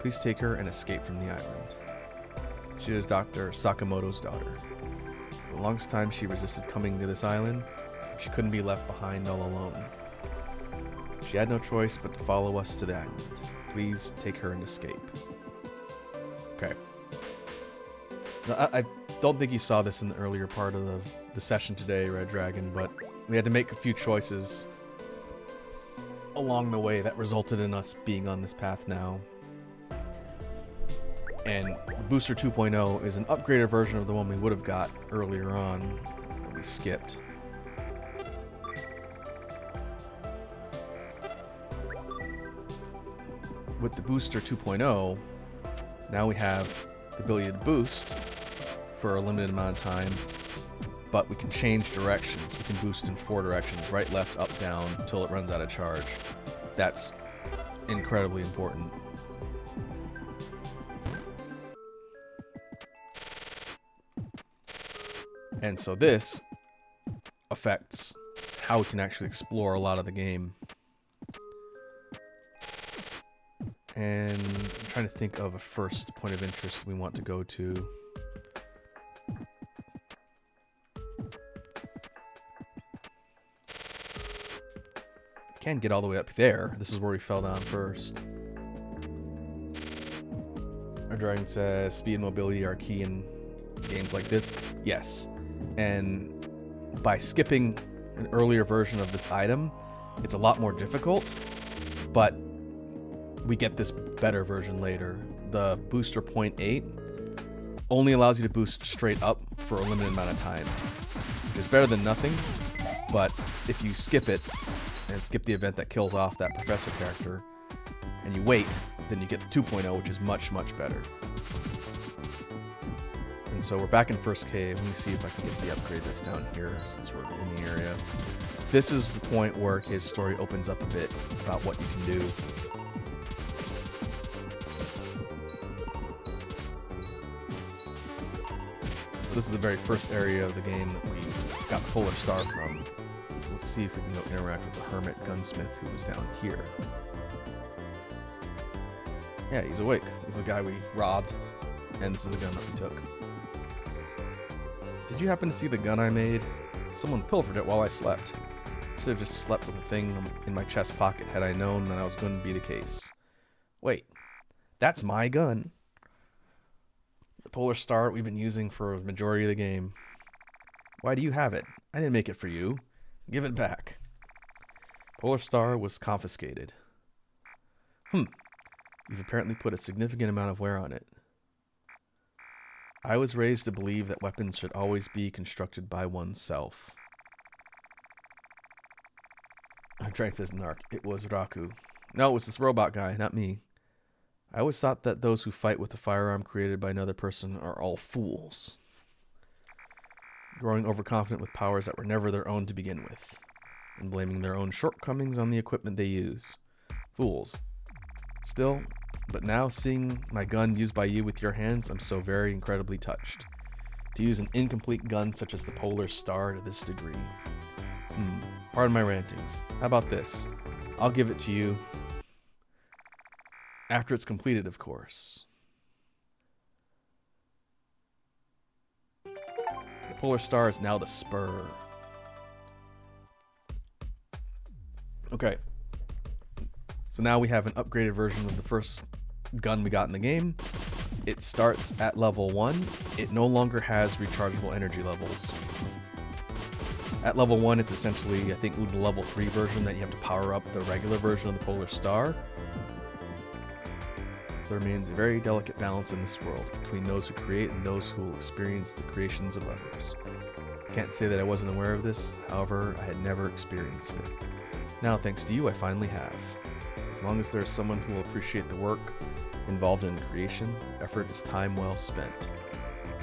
please take her and escape from the island. She is Dr. Sakamoto's daughter. For the longest time she resisted coming to this island. She couldn't be left behind all alone. She had no choice but to follow us to the island. Please take her and escape. Okay. Now, I don't think you saw this in the earlier part of the session today, Red Dragon, but we had to make a few choices along the way that resulted in us being on this path now. And Booster 2.0 is an upgraded version of the one we would have got earlier on that we skipped. With the Booster 2.0, now we have the ability to boost for a limited amount of time, but we can change directions. We can boost in 4 directions, right, left, up, down, until it runs out of charge. That's incredibly important. And so this affects how we can actually explore a lot of the game. And I'm trying to think of a first point of interest we want to go to. Can't get all the way up there. This is where we fell down first. Our dragon says speed and mobility are key in games like this. Yes. And by skipping an earlier version of this item, it's a lot more difficult, but we get this better version later. The Booster 0.8 only allows you to boost straight up for a limited amount of time. It's better than nothing, but if you skip it and skip the event that kills off that professor character and you wait, then you get the 2.0, which is much, much better. And so we're back in First Cave. Let me see if I can get the upgrade that's down here since we're in the area. This is the point where Cave's story opens up a bit about what you can do. So this is the very first area of the game that we got the Polar Star from. So let's see if we can go interact with the Hermit Gunsmith who was down here. Yeah, he's awake. This is the guy we robbed, and this is the gun that we took. Did you happen to see the gun I made? Someone pilfered it while I slept. Should have just slept with the thing in my chest pocket had I known that I was going to be the case. Wait, that's my gun. The Polar Star we've been using for the majority of the game. Why do you have it? I didn't make it for you. Give it back. Polar Star was confiscated. You've apparently put a significant amount of wear on it. I was raised to believe that weapons should always be constructed by oneself. Dragon says Narc. It was Raku. No, it was this robot guy, not me. I always thought that those who fight with a firearm created by another person are all fools. Growing overconfident with powers that were never their own to begin with, and blaming their own shortcomings on the equipment they use. Fools. Still, but now seeing my gun used by you with your hands, I'm so very incredibly touched. To use an incomplete gun such as the Polar Star to this degree. Pardon my rantings. How about this? I'll give it to you. After it's completed, of course. The Polar Star is now the spur. Okay. So now we have an upgraded version of the first gun we got in the game. It starts at level 1. It no longer has rechargeable energy levels. At level 1, it's essentially, I think, the level 3 version that you have to power up the regular version of the Polar Star. There remains a very delicate balance in this world between those who create and those who will experience the creations of others. Can't say that I wasn't aware of this, however, I had never experienced it. Now, thanks to you, I finally have. As long as there's someone who will appreciate the work involved in creation, effort is time well spent. To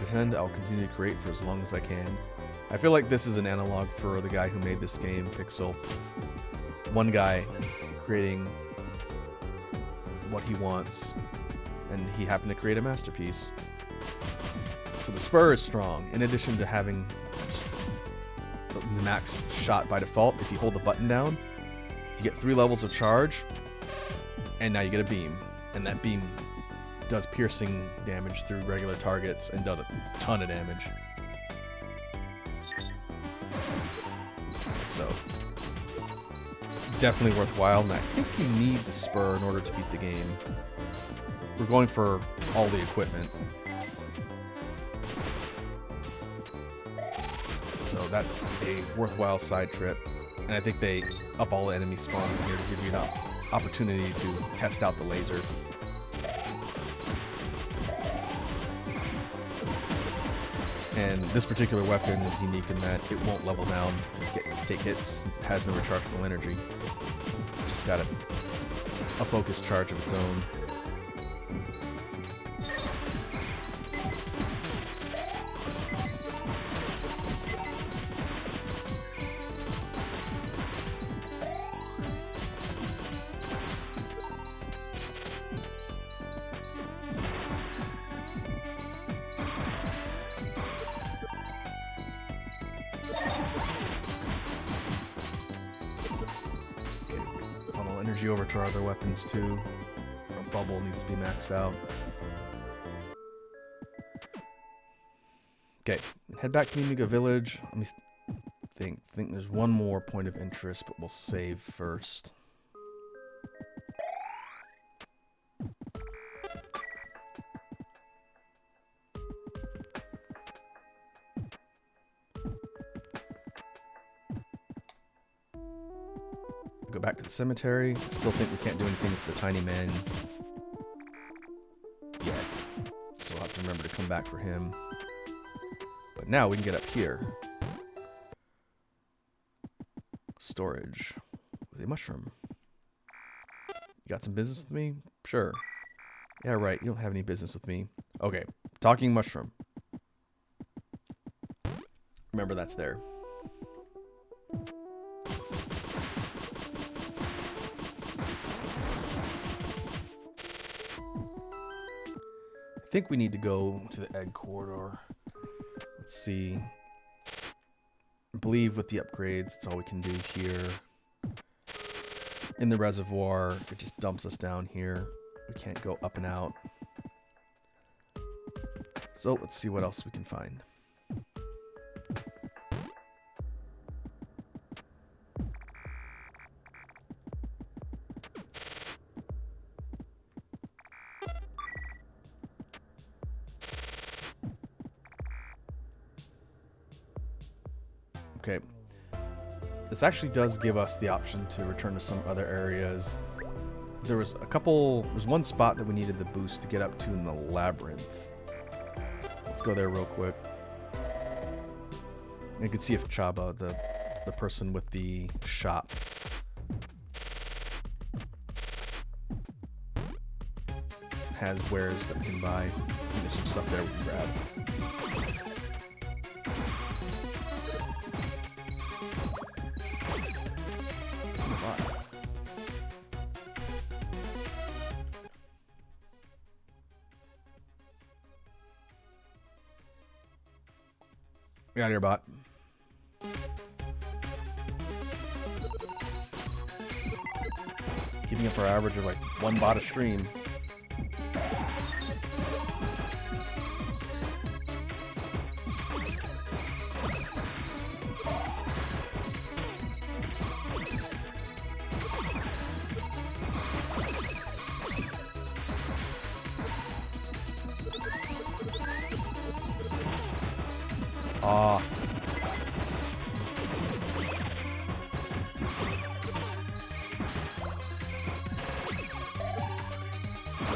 this end, I'll continue to create for as long as I can. I feel like this is an analog for the guy who made this game, Pixel. One guy creating what he wants, and he happened to create a masterpiece. So the spur is strong. In addition to having the max shot by default, if you hold the button down, you get 3 levels of charge, and now you get a beam. And that beam does piercing damage through regular targets and does a ton of damage. So, definitely worthwhile, and I think you need the spur in order to beat the game. We're going for all the equipment. So that's a worthwhile side trip. And I think they up all the enemy spawn here to give you an opportunity to test out the laser. And this particular weapon is unique in that it won't level down if you take hits since it has no rechargeable energy. It's just got a focused charge of its own. Energy over to our other weapons too. Our bubble needs to be maxed out. Okay, head back to Mimiga Village. Let me think there's one more point of interest, but we'll save first. Go back to the cemetery. Still think we can't do anything with the tiny man yet. So I'll have to remember to come back for him. But now we can get up here. Storage. With a mushroom. You got some business with me? Sure. Yeah, right. You don't have any business with me. Okay. Talking mushroom. Remember that's there. I think we need to go to the egg corridor. Let's see. I believe with the upgrades, that's all we can do here. In the reservoir, it just dumps us down here. We can't go up and out. So let's see what else we can find. Okay, this actually does give us the option to return to some other areas. There's one spot that we needed the boost to get up to in the labyrinth. Let's go there real quick. You can see if Chaba, the person with the shop, has wares that we can buy. There's some stuff there we can grab. Get out of here, bot. Keeping up our average of like 1 bot a stream.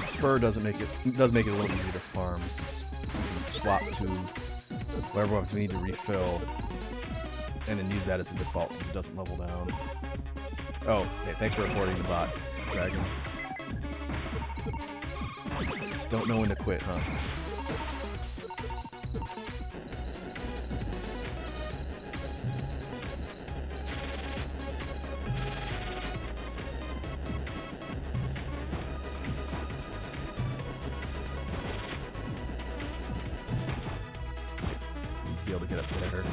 Spur does make it a little easier to farm since we can swap to whatever weapons we need to refill and then use that as the default since it doesn't level down. Oh, okay, thanks for reporting the bot, Dragon. Just don't know when to quit, huh? Be able to get up there.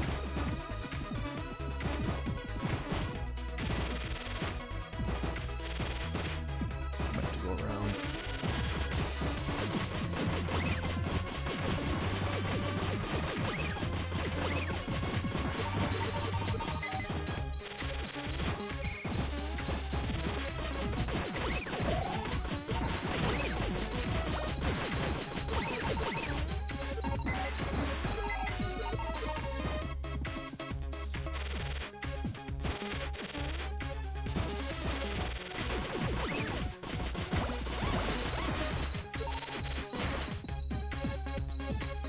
Might have to go around.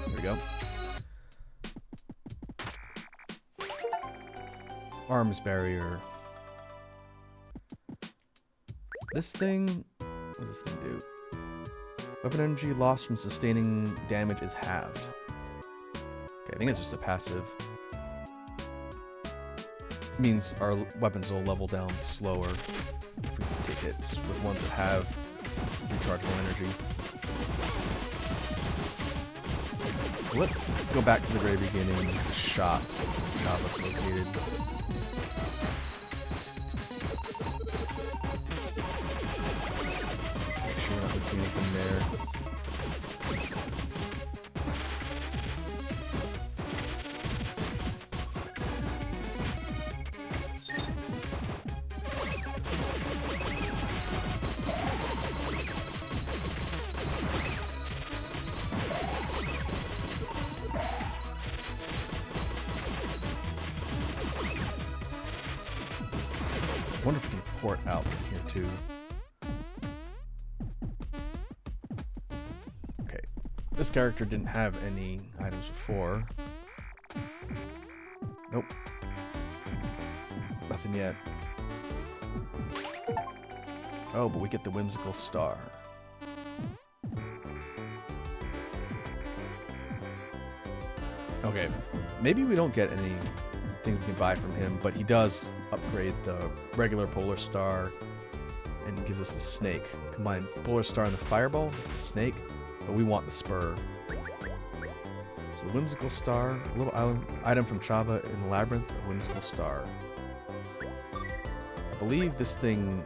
There we go. Arms barrier. This thing... What does this thing do? Weapon energy lost from sustaining damage is halved. Okay, I think it's just a passive. It means our weapons will level down slower if we take hits with ones that have rechargeable energy. Let's go back to the very beginning. The shop is located. Make sure we're not missing anything there. I wonder if we can port out from here too. Okay, this character didn't have any items before. Nope. Nothing yet. Oh, but we get the whimsical star. Okay, maybe we don't get anything we can buy from him, but he does upgrade the regular polar star and gives us the snake. Combines the polar star and the fireball with the snake, but we want the spur. So the whimsical star, a little item from Chaba in the labyrinth, a whimsical star. I believe this thing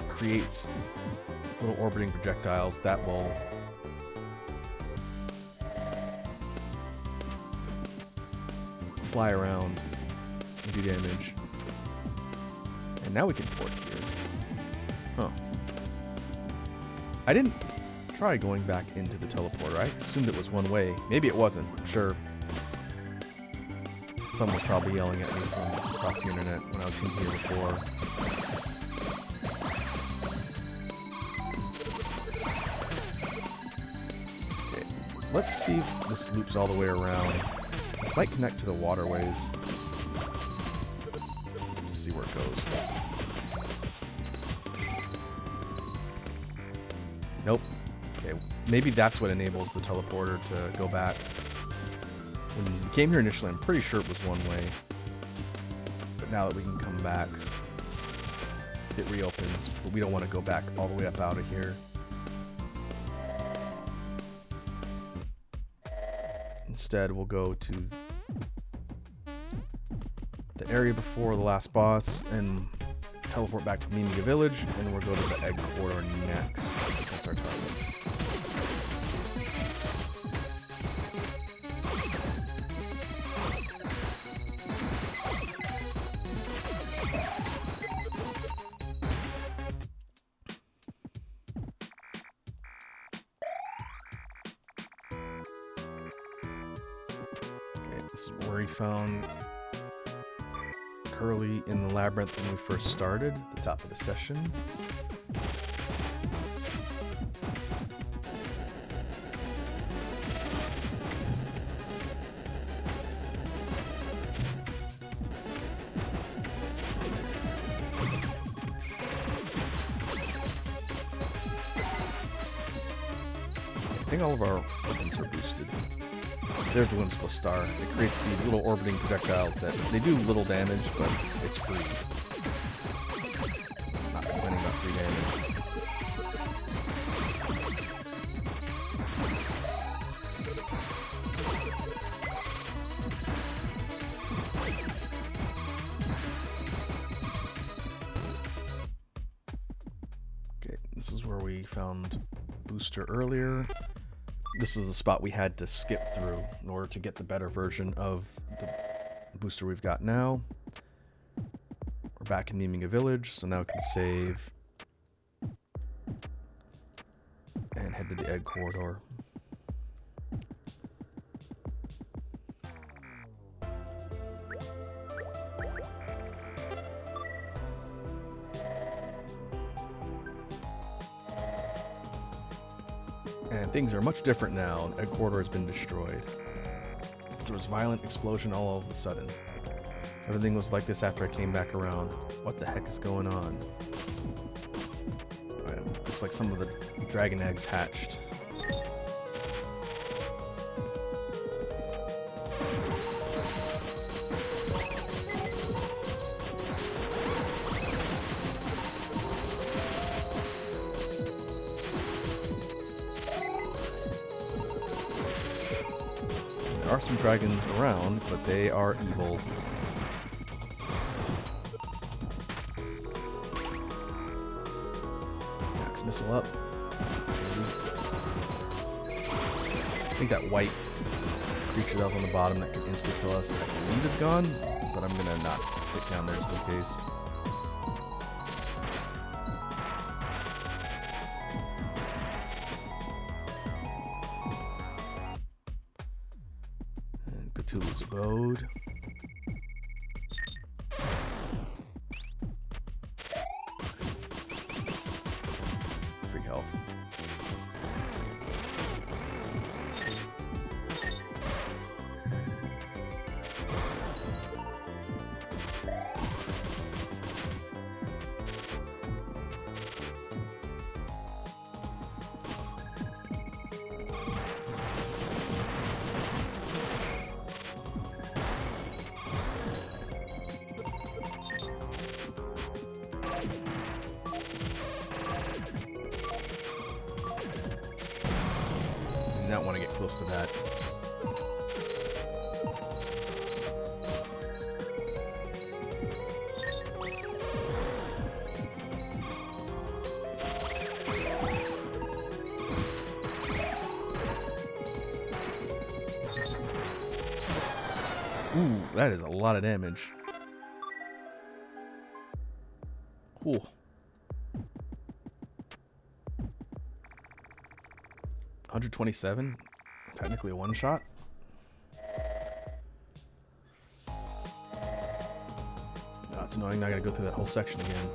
creates little orbiting projectiles that will fly around and do damage. And now we can port here. Huh. I didn't try going back into the teleporter. I assumed it was one way. Maybe it wasn't. I'm sure someone was probably yelling at me from across the internet when I was in here before. Okay, let's see if this loops all the way around. This might connect to the waterways. Just see where it goes. Nope. Okay, maybe that's what enables the teleporter to go back. When we came here initially, I'm pretty sure it was one way. But now that we can come back, it reopens. But we don't want to go back all the way up out of here. Instead, we'll go to the area before the last boss and teleport back to the Mimiga village, and we'll go to the egg corridor next. That's our target. This is where we found Curly in the labyrinth when we first started, at the top of the session. think all of our weapons are boosted. There's the whimsical star. It creates these little orbiting projectiles that they do little damage, but it's free. Not complaining about free damage. Okay, this is where we found booster earlier. This is the spot we had to skip through in order to get the better version of the booster we've got now. We're back in Neminga Village, so now we can save and head to the egg corridor. And things are much different now. The egg corridor has been destroyed. There was violent explosion all of a sudden. Everything was like this after I came back around. What the heck is going on? Right, looks like some of the dragon eggs hatched. There are some dragons around, but they are evil. Max missile up. I think that white creature that was on the bottom that can insta-kill us, I believe is gone, but I'm gonna not stick down there just in case. Cthulhu's Abode. Free health. Not want to get close to that. Ooh, that is a lot of damage. Ooh. 127? Technically a one-shot? That's annoying. Now I gotta go through that whole section again.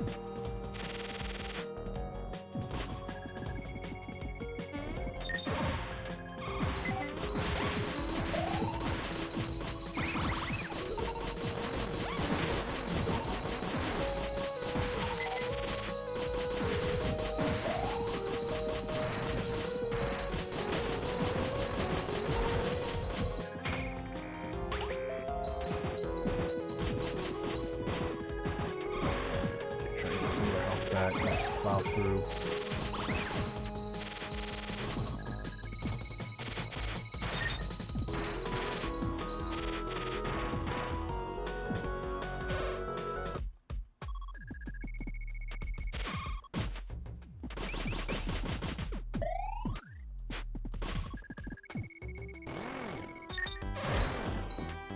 Just plow through.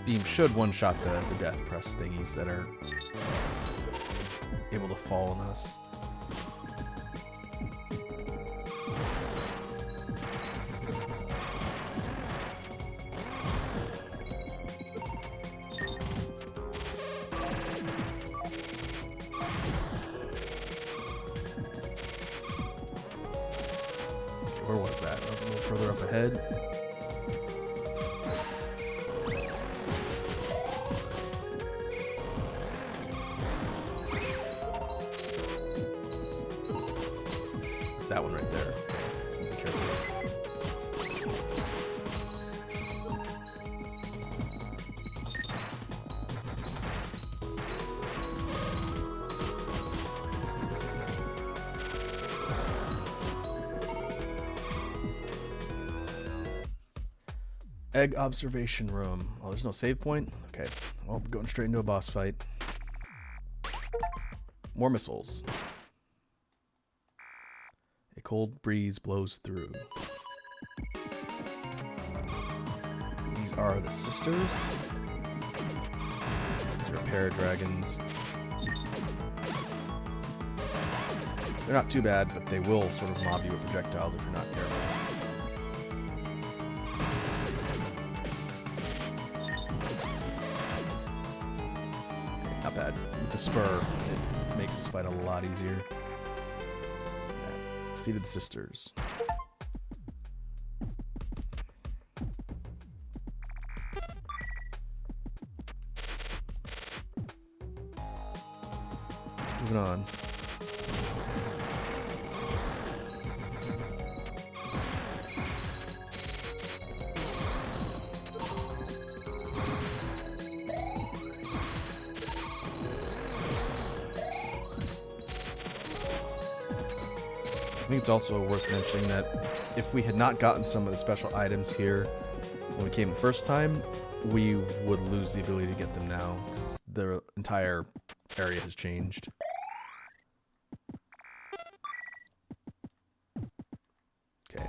Beam should one-shot the death press thingies that are able to fall on us. Where was that? That was a little further up ahead. It's that one right there. Let's be careful. Egg observation room. Oh, there's no save point? Okay. Well, we're going straight into a boss fight. More missiles. A cold breeze blows through. These are the sisters. These are paradragons. They're not too bad, but they will sort of mob you with projectiles if you're not careful. Not bad. With the spur, it makes this fight a lot easier. Yeah. Defeated the sisters. Moving on. I think it's also worth mentioning that if we had not gotten some of the special items here when we came the first time, we would lose the ability to get them now because the entire area has changed. Okay.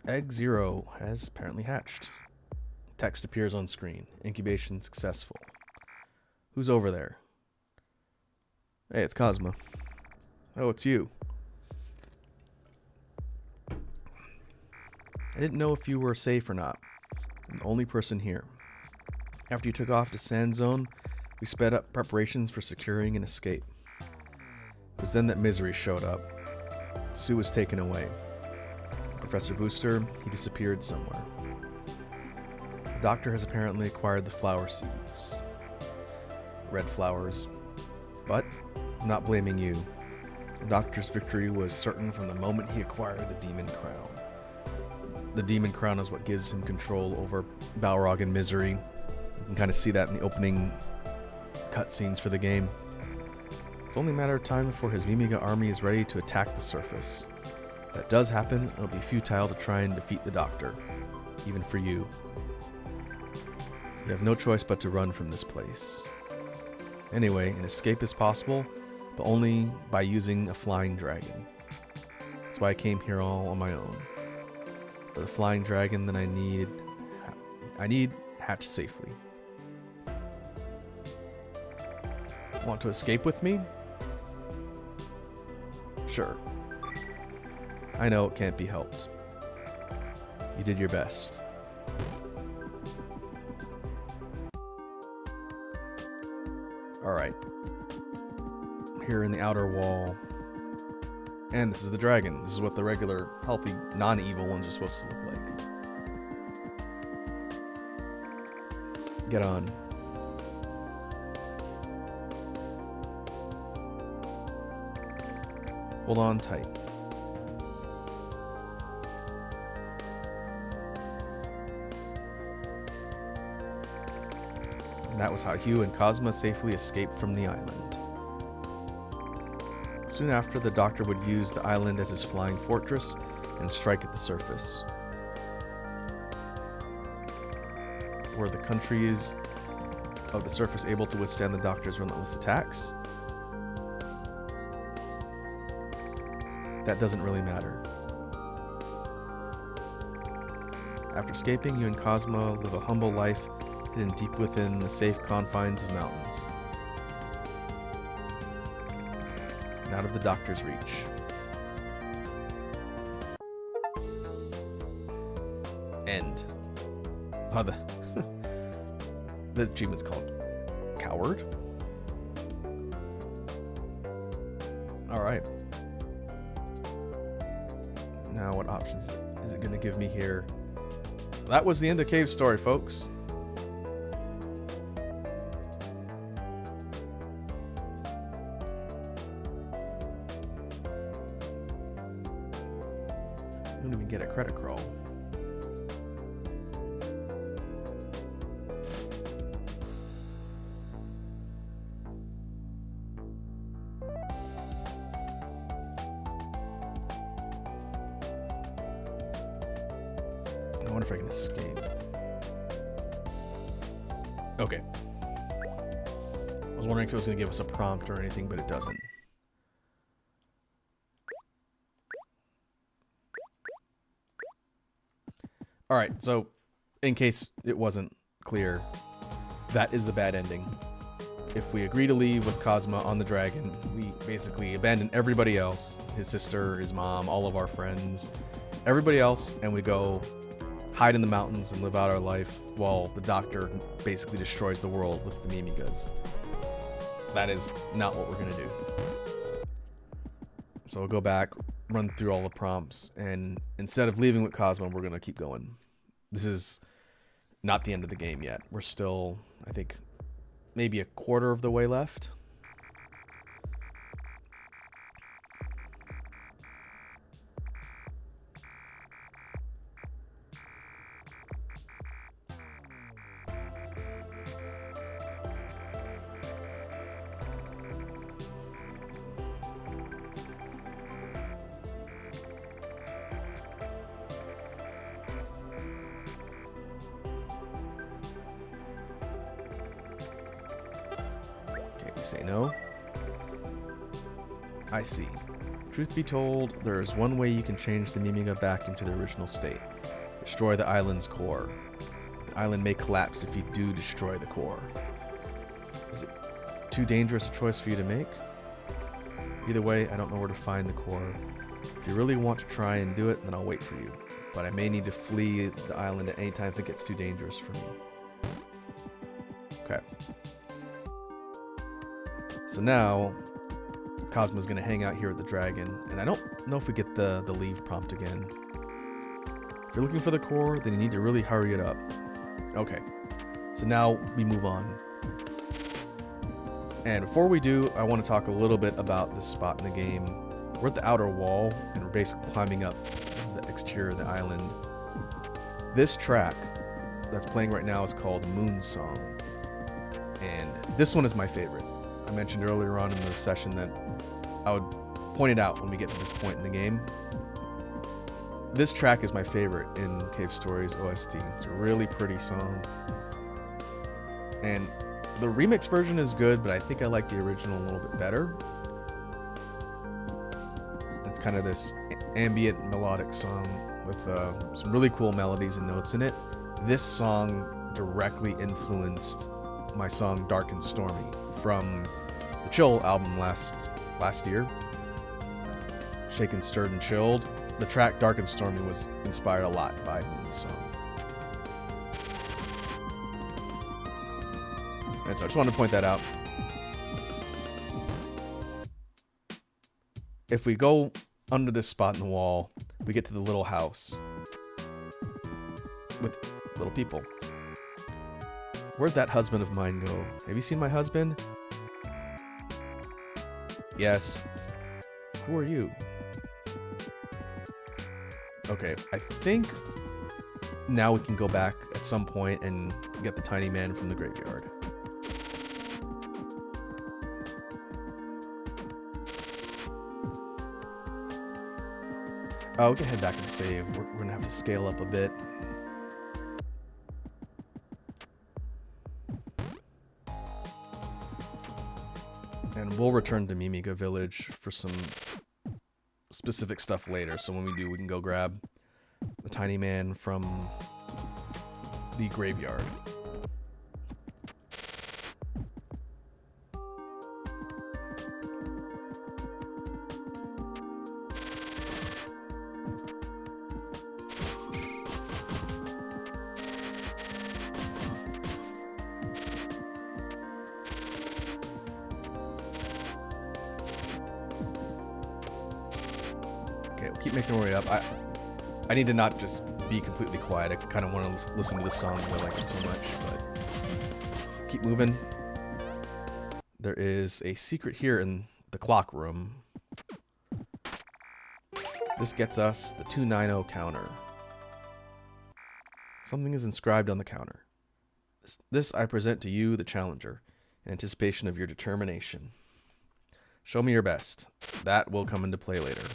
Egg 0 has apparently hatched. Text appears on screen. Incubation successful. Who's over there? Hey, it's Cosmo. Oh, it's you. I didn't know if you were safe or not. I'm the only person here. After you took off to Sand Zone, we sped up preparations for securing an escape. It was then that Misery showed up. Sue was taken away. Professor Booster, he disappeared somewhere. The doctor has apparently acquired the flower seeds. Red flowers. But I'm not blaming you. The doctor's victory was certain from the moment he acquired the Demon Crown. The Demon Crown is what gives him control over Balrog and Misery. You can kind of see that in the opening cutscenes for the game. It's only a matter of time before his Mimiga army is ready to attack the surface. If that does happen, it'll be futile to try and defeat the Doctor, even for you. You have no choice but to run from this place. Anyway, an escape is possible, but only by using a flying dragon. That's why I came here all on my own. For the flying dragon, then I need hatch safely. Want to escape with me? Sure. I know it can't be helped. You did your best. Alright. Here in the outer wall. And this is the dragon. This is what the regular, healthy, non-evil ones are supposed to look like. Get on. Hold on tight. And that was how Hugh and Cosma safely escaped from the island. Soon after, the Doctor would use the island as his flying fortress and strike at the surface. Were the countries of the surface able to withstand the Doctor's relentless attacks? That doesn't really matter. After escaping, you and Cosmo live a humble life hidden deep within the safe confines of mountains. And out of the Doctor's reach. End. Oh, the achievement's called Coward? Alright. Now what options is it going to give me here? That was the end of Cave Story, folks. I don't even get a credit crawl. wonder if I can escape. Okay. I was wondering if it was going to give us a prompt or anything, but it doesn't. Alright, so in case it wasn't clear, that is the bad ending. If we agree to leave with Cosma on the dragon, we basically abandon everybody else, his sister, his mom, all of our friends, everybody else, and we go hide in the mountains and live out our life while the doctor basically destroys the world with the Mimigas. That is not what we're going to do. So we'll go back, run through all the prompts, and instead of leaving with Cosmo, we're going to keep going. This is not the end of the game yet. We're still, I think, maybe a quarter of the way left. Say no. I see. Truth be told, there is one way you can change the Mimiga back into the original state. Destroy the island's core. The island may collapse if you do destroy the core. Is it too dangerous a choice for you to make? Either way, I don't know where to find the core. If you really want to try and do it, then I'll wait for you. But I may need to flee the island at any time if it gets too dangerous for me. Okay. So now, Cosmo's going to hang out here with the dragon, and I don't know if we get the leave prompt again. If you're looking for the core, then you need to really hurry it up. Okay, so now we move on. And before we do, I want to talk a little bit about this spot in the game. We're at the outer wall, and we're basically climbing up the exterior of the island. This track that's playing right now is called Moon Song, and this one is my favorite. I mentioned earlier on in the session that I would point it out when we get to this point in the game. This track is my favorite in Cave Story's OST. It's a really pretty song. And the remix version is good, but I think I like the original a little bit better. It's kind of this ambient melodic song with some really cool melodies and notes in it. This song directly influenced my song Dark and Stormy from the Chill album last year. Shaken, Stirred, and Chilled. The track Dark and Stormy was inspired a lot by Moon Song. And so I just wanted to point that out. If we go under this spot in the wall, we get to the little house with little people. Where'd that husband of mine go? Have you seen my husband? Yes. Who are you? Okay, I think now we can go back at some point and get the tiny man from the graveyard. Oh, we can head back and save. We're gonna have to scale up a bit. And we'll return to Mimiga Village for some specific stuff later. So when we do, we can go grab the tiny man from the graveyard. Okay, we'll keep making our way up. I need to not just be completely quiet. I kind of want to listen to this song because I like it so much, but keep moving. There is a secret here in the clock room. This gets us the 290 counter. Something is inscribed on the counter. This I present to you, the challenger, in anticipation of your determination. Show me your best. That will come into play later.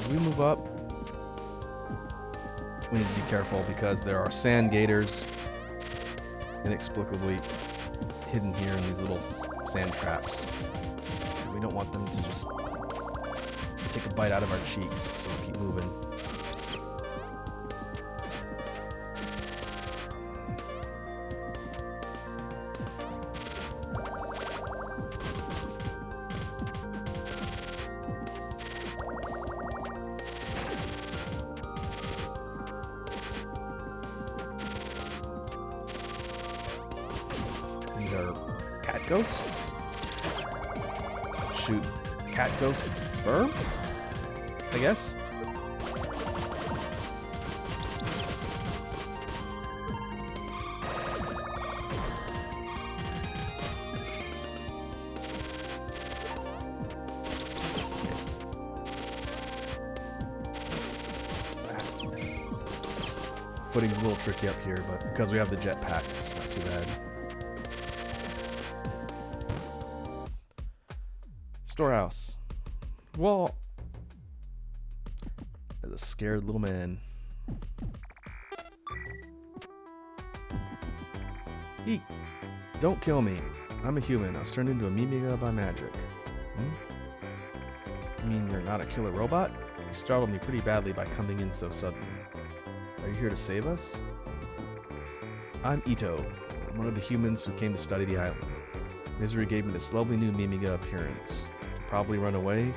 as we move up, we need to be careful because there are sand gators inexplicably hidden here in these little sand traps. We don't want them to just take a bite out of our cheeks, so we'll keep moving. These are cat ghosts. Shoot cat ghost sperm, I guess. Footing's a little tricky up here, but because we have the jetpack, it's not too bad. Storehouse. Well, as a scared little man. Eek. Don't kill me. I'm a human. I was turned into a Mimiga by magic. You mean you're not a killer robot? You startled me pretty badly by coming in so suddenly. Are you here to save us? I'm Ito. I'm one of the humans who came to study the island. Misery gave me this lovely new Mimiga appearance. Probably run away,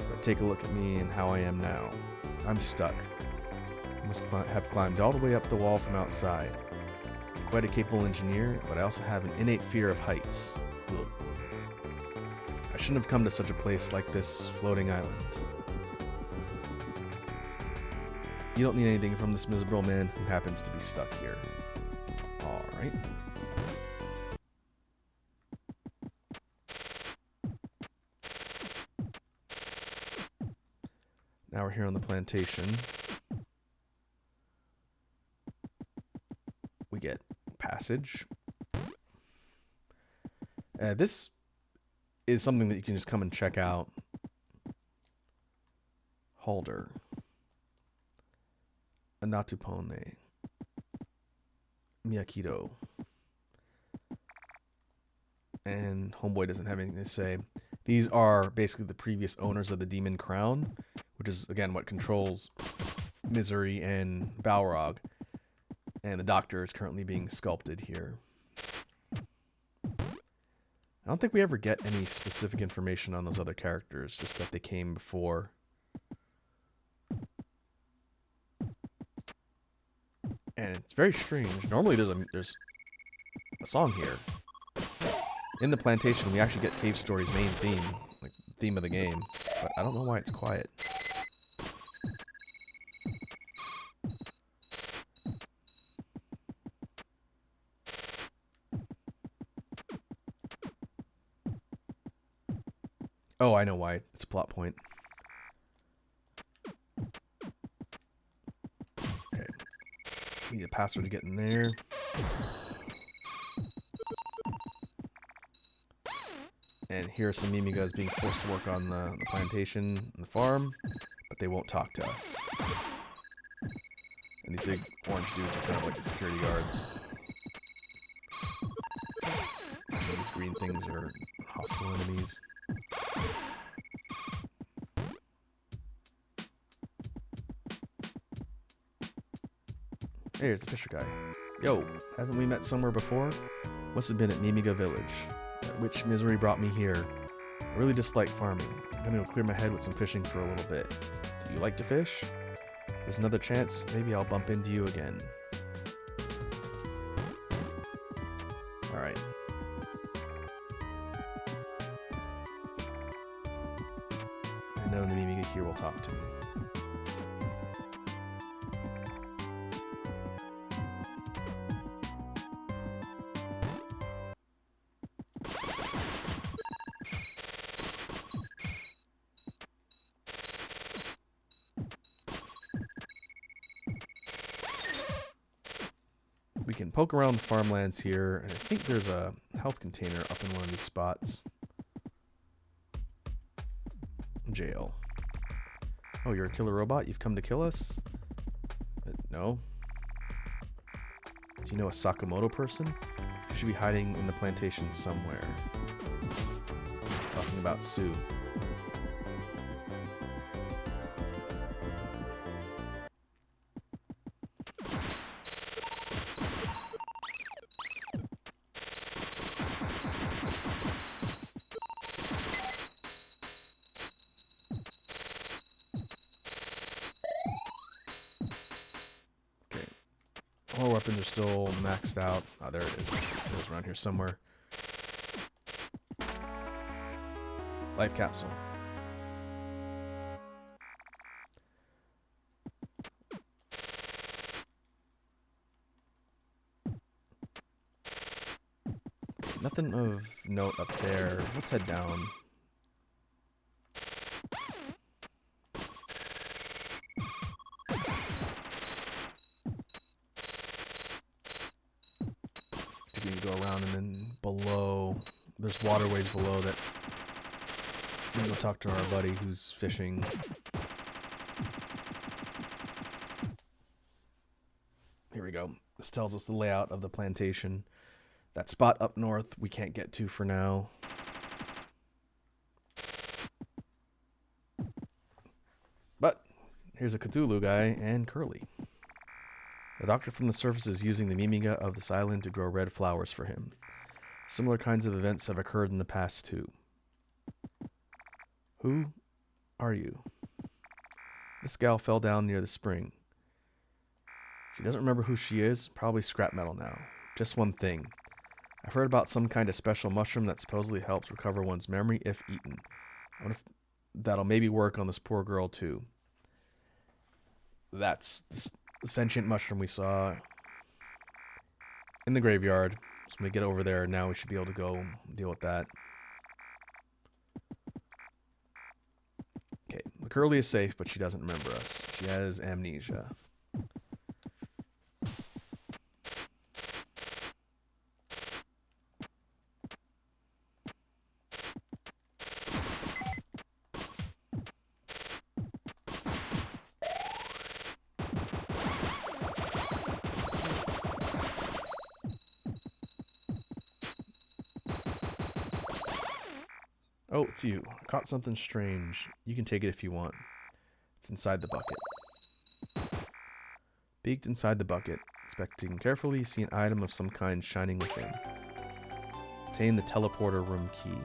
but take a look at me and how I am now. I'm stuck. I must have climbed all the way up the wall from outside. I'm quite a capable engineer, but I also have an innate fear of heights. Ugh. I shouldn't have come to such a place like this floating island. You don't need anything from this miserable man who happens to be stuck here. Alright. Now we're here on the plantation. We get passage. This is something that you can just come and check out. Halder. Anatupone. Miyakito. And Homeboy doesn't have anything to say. These are basically the previous owners of the Demon Crown, which is, again, what controls Misery and Balrog. And the Doctor is currently being sculpted here. I don't think we ever get any specific information on those other characters, just that they came before. And it's very strange. Normally there's a song here. In the plantation, we actually get Cave Story's main theme, like theme of the game, but I don't know why it's quiet. Oh, I know why. It's a plot point. Okay. Need a password to get in there. And here are some Mimigas being forced to work on the plantation and the farm, but they won't talk to us. And these big orange dudes are kind of like the security guards. So these green things are hostile enemies. Hey, here's the fisher guy. Yo, haven't we met somewhere before? Must have been at Mimiga Village. At which Misery brought me here. I really dislike farming. I'm gonna go clear my head with some fishing for a little bit. Do you like to fish? There's another chance, maybe I'll bump into you again. Alright. I know the Mimiga here will talk to me. We can poke around the farmlands here, and I think there's a health container up in one of these spots. Jail. Oh, you're a killer robot? You've come to kill us? No. Do you know a Sakamoto person? She should be hiding in the plantation somewhere. Talking about Sue. All weapons are still maxed out. Oh, there it is. It was around here somewhere. Life capsule. Nothing of note up there. Let's head down. We can go around and then below. There's waterways below that. We can go talk to our buddy who's fishing. Here we go. This tells us the layout of the plantation. That spot up north we can't get to for now. But here's a Cthulhu guy and Curly. The doctor from the surface is using the Mimiga of this island to grow red flowers for him. Similar kinds of events have occurred in the past too. Who are you? This gal fell down near the spring. She doesn't remember who she is, probably scrap metal now. Just one thing. I've heard about some kind of special mushroom that supposedly helps recover one's memory if eaten. I wonder if that'll maybe work on this poor girl too. That's the sentient mushroom we saw in the graveyard. So when we get over there, now we should be able to go deal with that. Okay, Curly is safe, but she doesn't remember us. She has amnesia. Oh, it's you. I caught something strange. You can take it if you want. It's inside the bucket. Peeked inside the bucket. Inspecting carefully, you see an item of some kind shining within. Obtain the teleporter room key.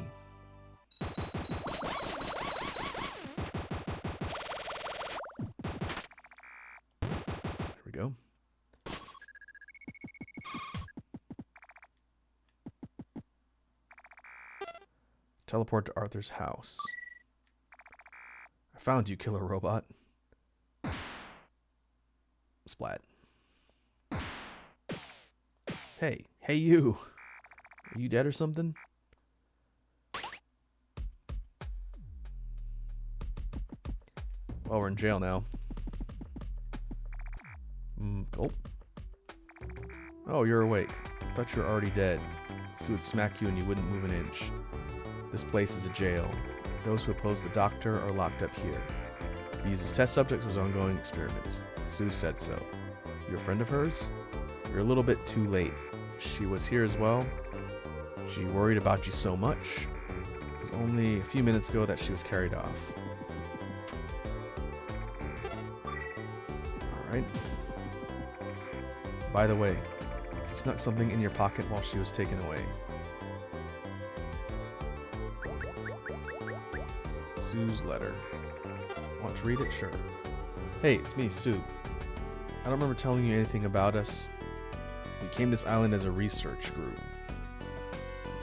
There we go. Teleport to Arthur's house. I found you, killer robot. Splat. Hey you. Are you dead or something? Well, we're in jail now. Gulp. Oh, you're awake. I thought you were already dead. Sue would smack you and you wouldn't move an inch. This place is a jail. Those who oppose the doctor are locked up here. He uses test subjects for his ongoing experiments. Sue said so. You're a friend of hers? You're a little bit too late. She was here as well. She worried about you so much. It was only a few minutes ago that she was carried off. Alright. By the way, she snuck something in your pocket while she was taken away. Sue's letter. Want to read it? Sure. Hey, it's me, Sue. I don't remember telling you anything about us. We came to this island as a research group.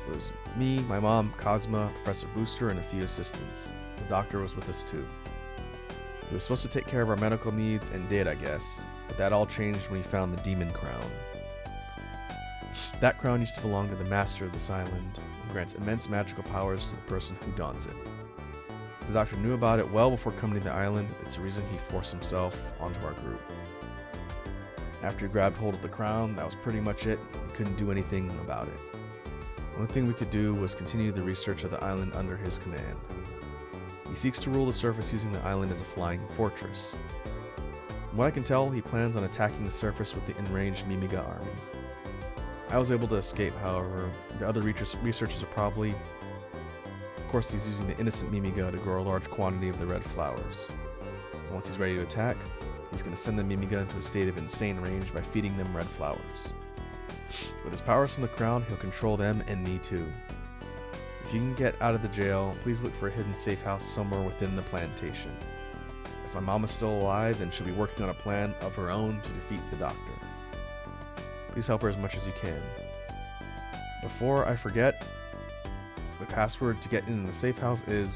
It was me, my mom, Cosma, Professor Booster, and a few assistants. The doctor was with us too. He was supposed to take care of our medical needs and did, I guess. But that all changed when he found the demon crown. That crown used to belong to the master of this island and grants immense magical powers to the person who dons it. The doctor knew about it well before coming to the island. It's the reason he forced himself onto our group. After he grabbed hold of the crown, that was pretty much it. We couldn't do anything about it. The only thing we could do was continue the research of the island under his command. He seeks to rule the surface using the island as a flying fortress. From what I can tell, he plans on attacking the surface with the enraged Mimiga army. I was able to escape, however. The other researchers are probably... Of course, he's using the innocent Mimiga to grow a large quantity of the red flowers. And once he's ready to attack, he's going to send the Mimiga into a state of insane rage by feeding them red flowers. With his powers from the crown, he'll control them and me too. If you can get out of the jail, please look for a hidden safe house somewhere within the plantation. If my mom is still alive, then she'll be working on a plan of her own to defeat the doctor. Please help her as much as you can. Before I forget, the password to get into the safe house is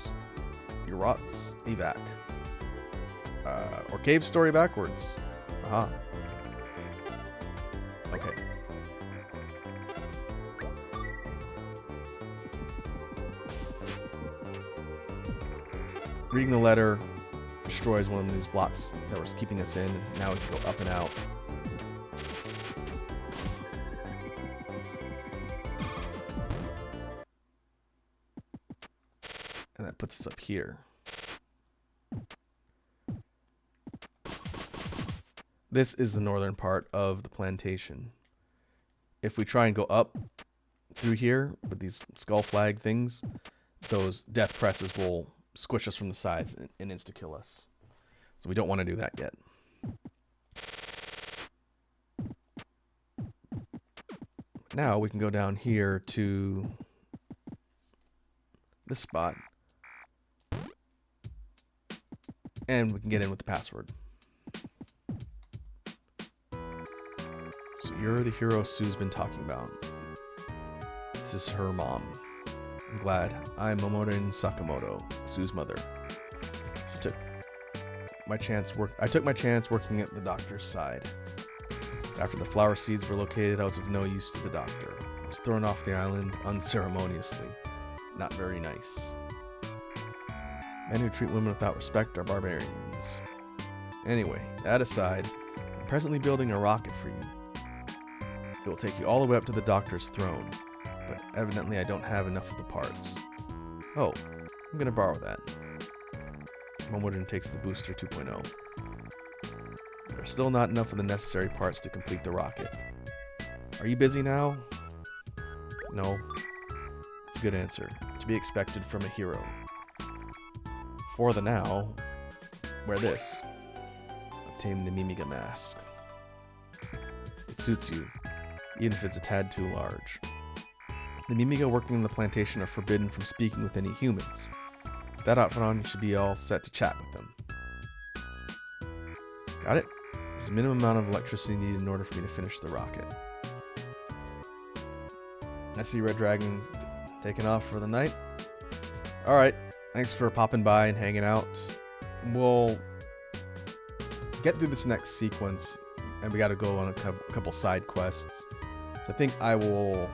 Urot's Evac. Or Cave Story backwards. Aha. Okay. Reading the letter destroys one of these blocks that was keeping us in. Now we can go up and out. And that puts us up here. This is the northern part of the plantation. If we try and go up through here with these skull flag things, those death presses will squish us from the sides and insta-kill us. So we don't want to do that yet. Now we can go down here to this spot. And we can get in with the password. So you're the hero Sue's been talking about. This is her mom. I'm glad. I'm Momorin Sakamoto, Sue's mother. I took my chance working at the doctor's side. After the flower seeds were located, I was of no use to the doctor. I was thrown off the island unceremoniously. Not very nice. Men who treat women without respect are barbarians. Anyway, that aside, I'm presently building a rocket for you. It will take you all the way up to the doctor's throne, but evidently I don't have enough of the parts. Oh, I'm gonna borrow that. Momorin takes the booster 2.0. There's still not enough of the necessary parts to complete the rocket. Are you busy now? No. It's a good answer. To be expected from a hero. For the now, wear this. Obtain the Mimiga mask. It suits you, even if it's a tad too large. The Mimiga working in the plantation are forbidden from speaking with any humans. With that outfit on, you should be all set to chat with them. Got it? There's a minimum amount of electricity needed in order for me to finish the rocket. I see Red Dragon's taking off for the night. Alright, thanks for popping by and hanging out. We'll get through this next sequence, and we gotta go on a couple side quests. So I think I will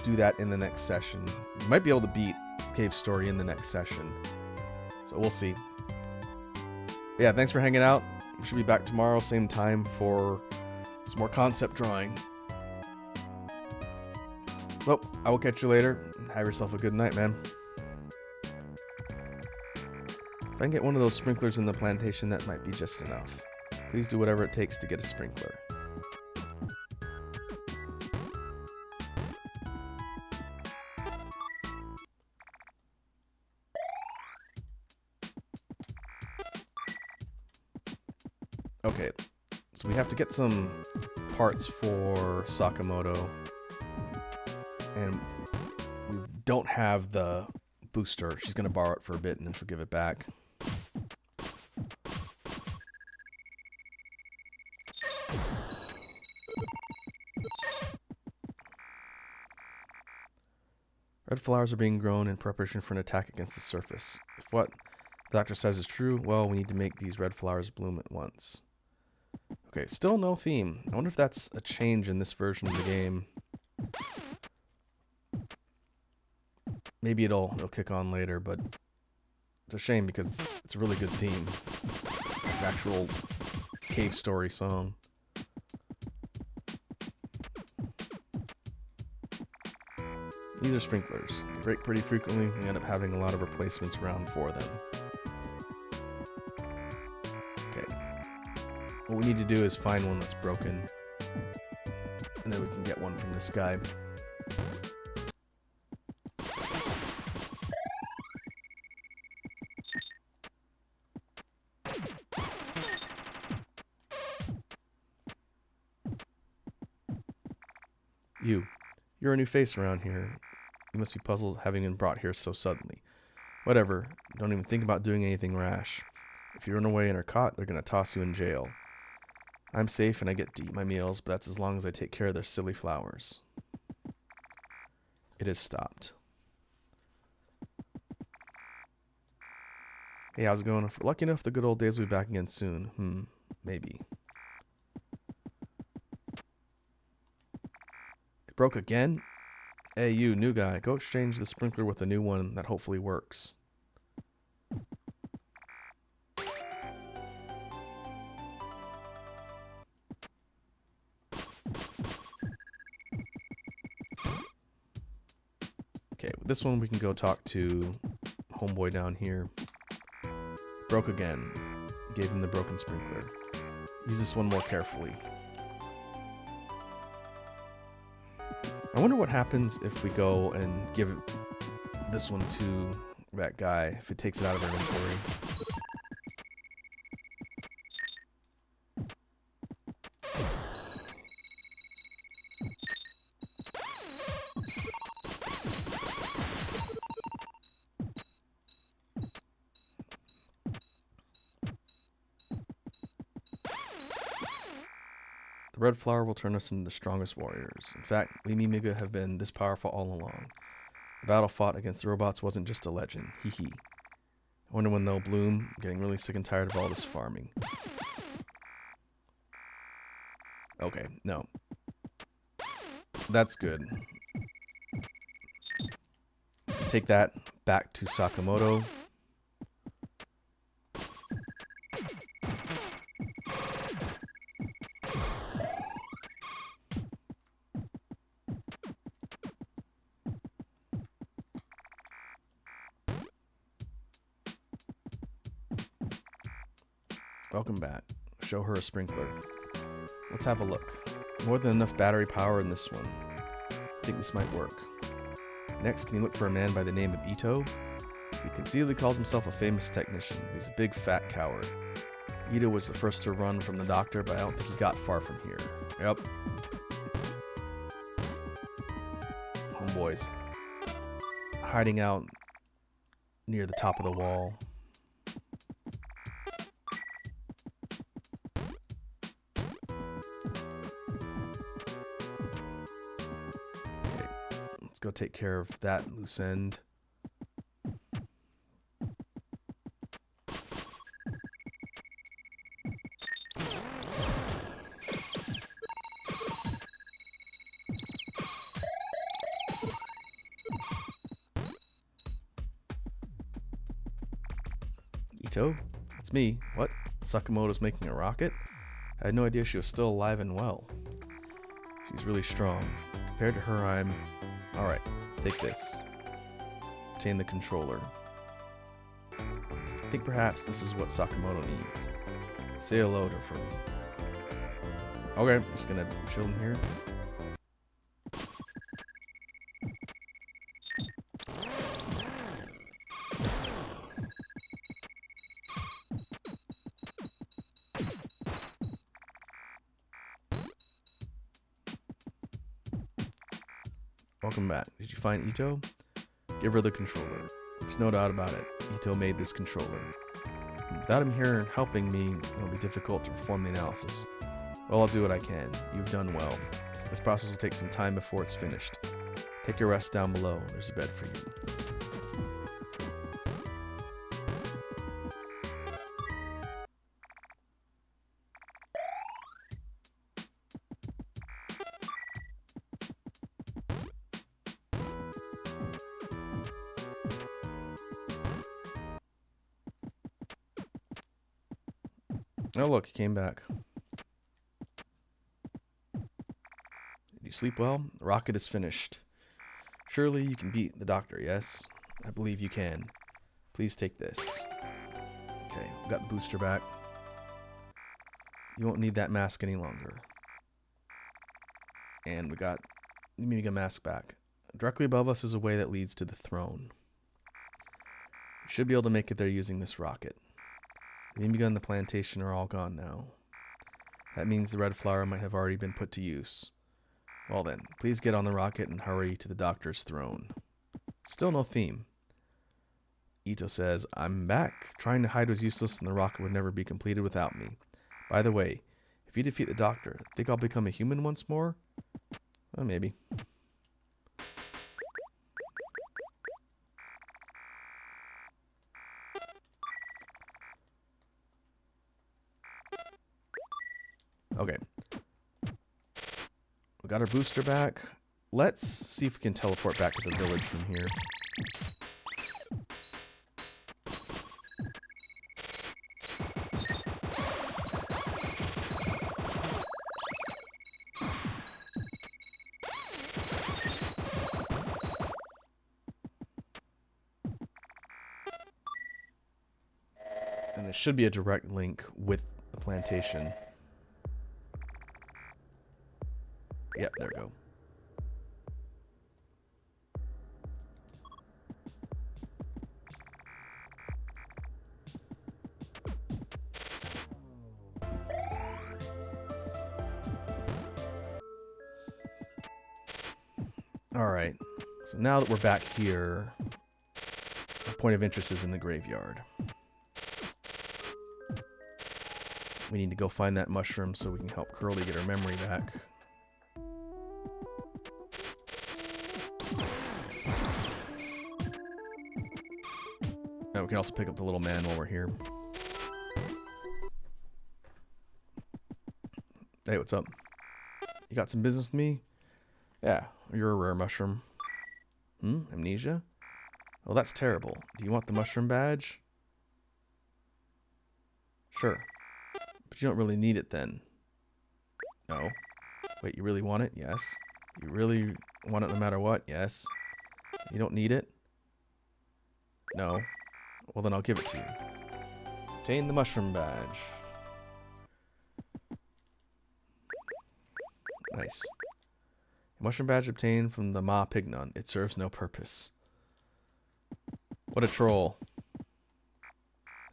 do that in the next session. We might be able to beat Cave Story in the next session. So we'll see. But yeah, thanks for hanging out. We should be back tomorrow, same time, for some more concept drawing. Well, I will catch you later. Have yourself a good night, man. If I can get one of those sprinklers in the plantation, that might be just enough. Please do whatever it takes to get a sprinkler. Okay, so we have to get some parts for Sakamoto. And we don't have the booster. She's going to borrow it for a bit and then she'll give it back. Red flowers are being grown in preparation for an attack against the surface. If what the doctor says is true, well, we need to make these red flowers bloom at once. Okay, still no theme. I wonder if that's a change in this version of the game. Maybe it'll kick on later, but it's a shame because it's a really good theme. Like actual Cave Story song. These are sprinklers. They break pretty frequently. We end up having a lot of replacements around for them. What we need to do is find one that's broken. And then we can get one from this guy. You're a new face around here. You must be puzzled having been brought here so suddenly. Whatever. Don't even think about doing anything rash. If you run away and are caught, they're going to toss you in jail. I'm safe and I get to eat my meals, but that's as long as I take care of their silly flowers. It has stopped. Hey, how's it going? If we're lucky enough, the good old days will be back again soon. Maybe. It broke again? Hey, you, new guy. Go exchange the sprinkler with a new one that hopefully works. Okay, with this one we can go talk to homeboy down here. Broke again. Gave him the broken sprinkler. Use this one more carefully. I wonder what happens if we go and give this one to that guy, if it takes it out of our inventory. The red flower will turn us into the strongest warriors. In fact, we Mimiga have been this powerful all along. The battle fought against the robots wasn't just a legend. Hee hee. I wonder when they'll bloom. I'm getting really sick and tired of all this farming. Okay, no. That's good. Take that back to Sakamoto. Welcome back. Show her a sprinkler. Let's have a look. More than enough battery power in this one. I think this might work. Next, can you look for a man by the name of Ito? He conceitedly calls himself a famous technician. He's a big fat coward. Ito was the first to run from the doctor, but I don't think he got far from here. Yep. Homeboys. Hiding out near the top of the wall. Let's go take care of that loose end. Ito? It's me. What? Sakamoto's making a rocket? I had no idea she was still alive and well. She's really strong. Compared to her, I'm... Alright, take this. Obtain the controller. I think perhaps this is what Sakamoto needs. Say hello to her for me. Okay, I'm just gonna chill in here. Welcome back. Did you find Ito? Give her the controller. There's no doubt about it. Ito made this controller. Without him here helping me, it'll be difficult to perform the analysis. Well, I'll do what I can. You've done well. This process will take some time before it's finished. Take your rest down below. There's a bed for you. Oh look, he came back. Did you sleep well? The rocket is finished. Surely you can beat the doctor, yes? I believe you can. Please take this. Okay, we got the booster back. You won't need that mask any longer. And we got the Mimiga mask back. Directly above us is a way that leads to the throne. We should be able to make it there using this rocket. The Mimiga and the plantation are all gone now. That means the red flower might have already been put to use. Well then, please get on the rocket and hurry to the doctor's throne. Still no theme. Ito says, I'm back. Trying to hide was useless and the rocket would never be completed without me. By the way, if you defeat the doctor, think I'll become a human once more? Well, maybe. Okay. We got our booster back. Let's see if we can teleport back to the village from here. And there should be a direct link with the plantation. Yep, there we go. Alright, so now that we're back here, our point of interest is in the graveyard. We need to go find that mushroom so we can help Curly get her memory back. And we can also pick up the little man while we're here. Hey, what's up? You got some business with me? Yeah, you're a rare mushroom. Amnesia? Well, that's terrible. Do you want the mushroom badge? Sure. But you don't really need it then. No. Wait, you really want it? Yes. You really want it no matter what? Yes. You don't need it? No. Well, then I'll give it to you. Obtain the mushroom badge. Nice. Mushroom badge obtained from the Ma Pignon. It serves no purpose. What a troll.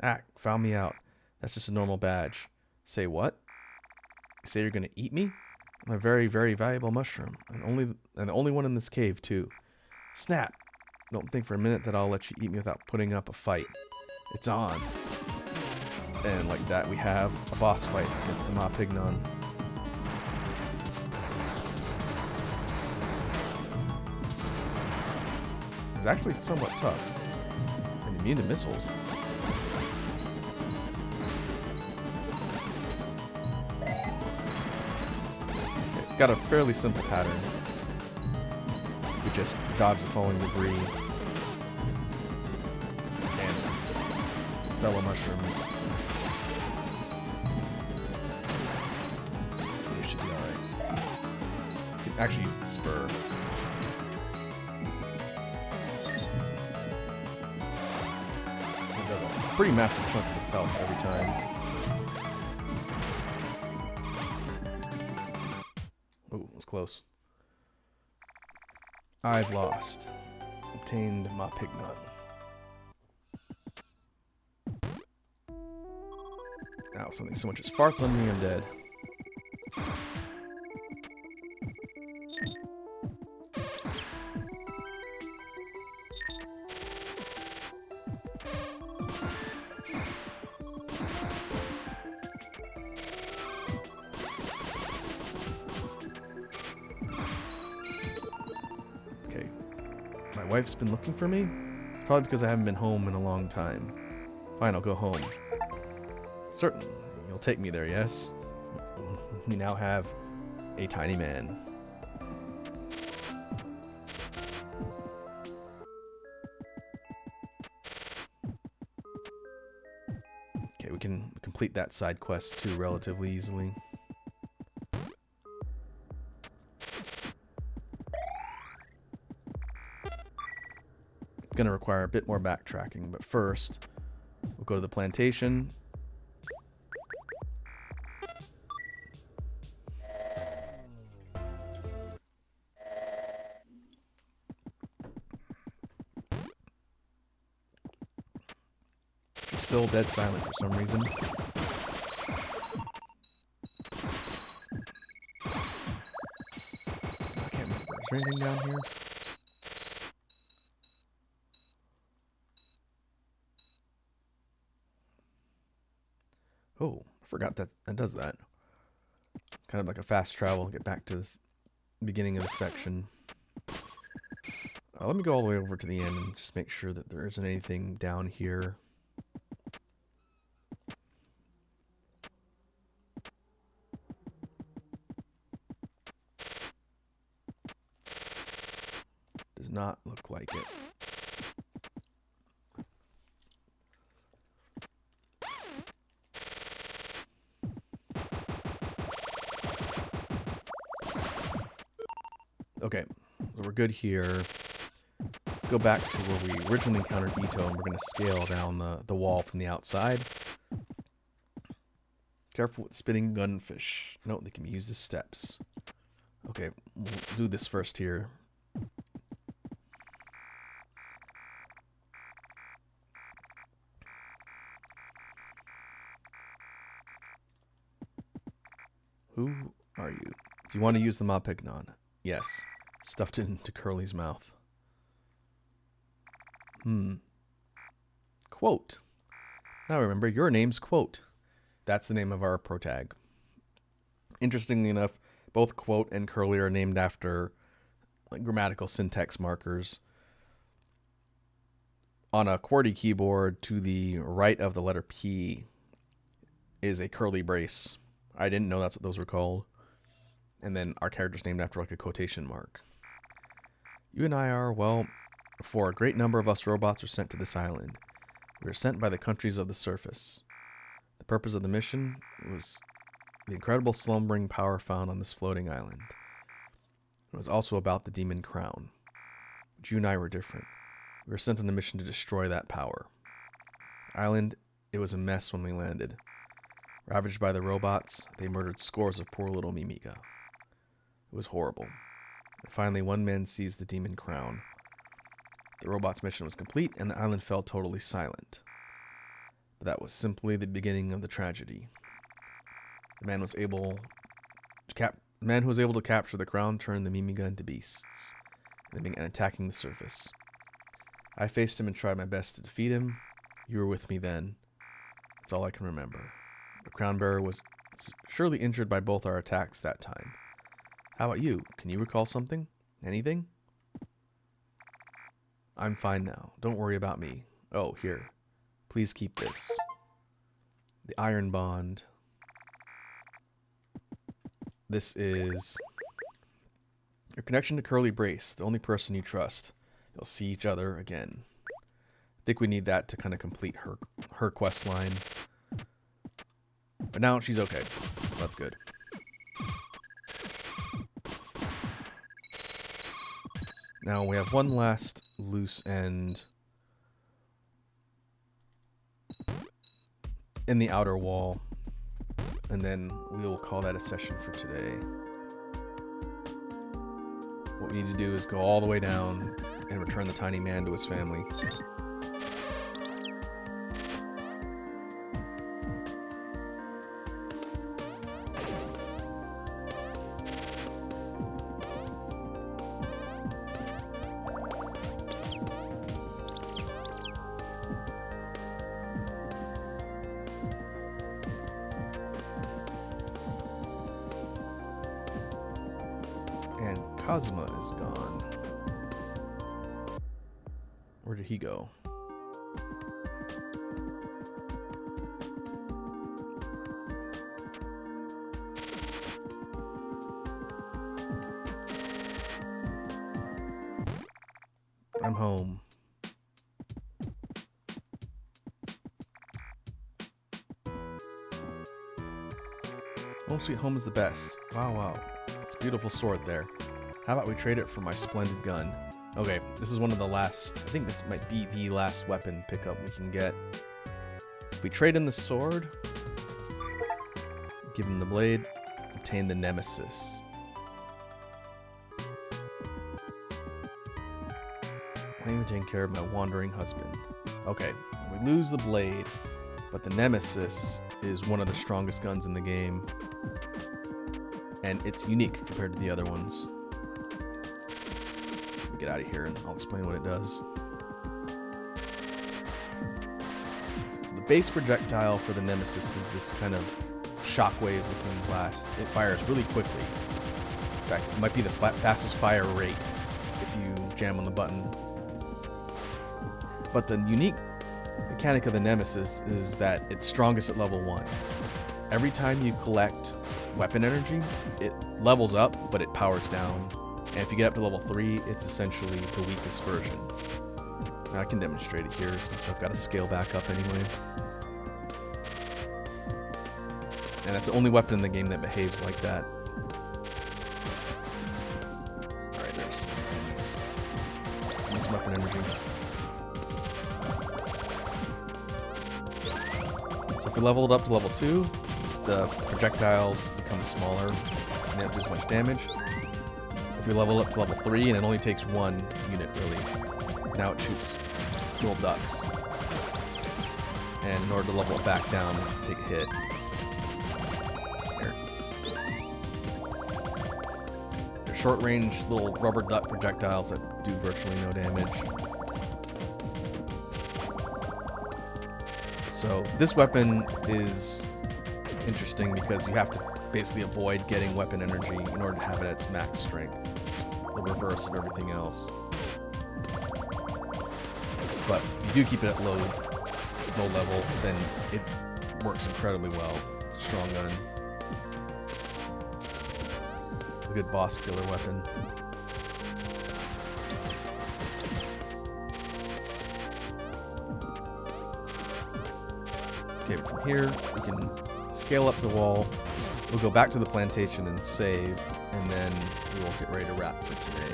Ah, found me out. That's just a normal badge. Say what? You say you're gonna eat me? I'm a very, very valuable mushroom. And the only one in this cave, too. Snap! Don't think for a minute that I'll let you eat me without putting up a fight. It's on. And like that, we have a boss fight against the Ma Pignon. It's actually somewhat tough. And immune to missiles. It's got a fairly simple pattern. We just dodge the falling debris. And fellow mushrooms. It should be alright. You can actually use the spur. Pretty massive chunk of its health every time. Ooh, it was close. I've lost. Obtained my Pignut. Now something so much as farts on me, I'm dead. Wife's been looking for me? Probably because I haven't been home in a long time. Fine, I'll go home. Certainly. You'll take me there, yes? We now have a tiny man. Okay, we can complete that side quest too relatively easily. Going to require a bit more backtracking, but first we'll go to the plantation still dead silent for some reason. I can't remember. Is there anything down here? Oh, I forgot that does that. Kind of like a fast travel. Get back to this beginning of the section. Let me go all the way over to the end and just make sure that there isn't anything down here. Does not look like it. Okay, so we're good here. Let's go back to where we originally encountered Ito, and we're going to scale down the wall from the outside. Careful with spitting gunfish. No, they can be used as steps. Okay, we'll do this first here. Who are you? Do you want to use the Mopignon? Yes. Stuffed it into Curly's mouth. Quote. Now remember, your name's Quote. That's the name of our protag. Interestingly enough, both Quote and Curly are named after like grammatical syntax markers. On a QWERTY keyboard, to the right of the letter P is a curly brace. I didn't know that's what those were called. And then our character's named after like a quotation mark. You and I are, well, for a great number of us robots are sent to this island. We are sent by the countries of the surface. The purpose of the mission was the incredible slumbering power found on this floating island. It was also about the demon crown. But you and I were different. We were sent on a mission to destroy that power. The island, it was a mess when we landed. Ravaged by the robots, they murdered scores of poor little Mimiga. It was horrible. And finally, one man seized the demon crown. The robot's mission was complete, and the island fell totally silent. But that was simply the beginning of the tragedy. The man who was able to capture the crown turned the Mimiga into beasts, and they began attacking the surface. I faced him and tried my best to defeat him. You were with me then. That's all I can remember. The crown bearer was surely injured by both our attacks that time. How about you? Can you recall something? Anything? I'm fine now. Don't worry about me. Oh, here. Please keep this. The iron bond. This is your connection to Curly Brace, the only person you trust. You'll see each other again. I think we need that to kind of complete her quest line. But now she's okay. That's good. Now we have one last loose end in the outer wall, and then we will call that a session for today. What we need to do is go all the way down and return the tiny man to his family. And Cosma is gone. Where did he go? I'm home. Home Sweet Home is the best. Wow, wow. It's a beautiful sword there. How about we trade it for my splendid gun? Okay, this is one of the last... I think this might be the last weapon pickup we can get. If we trade in the sword, give him the blade, obtain the nemesis. I'm even taking care of my wandering husband. Okay, we lose the blade. But the Nemesis is one of the strongest guns in the game, and it's unique compared to the other ones. Let me get out of here and I'll explain what it does. So the base projectile for the Nemesis is this kind of shockwave looking blast. It fires really quickly. In fact, it might be the fastest fire rate if you jam on the button. But the unique mechanic of the Nemesis is that it's strongest at level 1. Every time you collect weapon energy, it levels up, but it powers down. And if you get up to level 3, it's essentially the weakest version. Now I can demonstrate it here since I've got to scale back up anyway. And that's the only weapon in the game that behaves like that. Alright, there's weapon energy. So if we leveled up to level 2, the projectiles become smaller and they don't do as much damage. If we level up to level 3, and it only takes 1 unit really, now it shoots little ducks. And in order to level it back down, take a hit. Here. They're short-range little rubber duck projectiles that do virtually no damage. So this weapon is interesting because you have to basically avoid getting weapon energy in order to have it at its max strength. The reverse of everything else. But if you do keep it at low level, then it works incredibly well. It's a strong gun. A good boss killer weapon. Okay, from here we can scale up the wall. We'll go back to the plantation and save, and then we will get ready to wrap for today.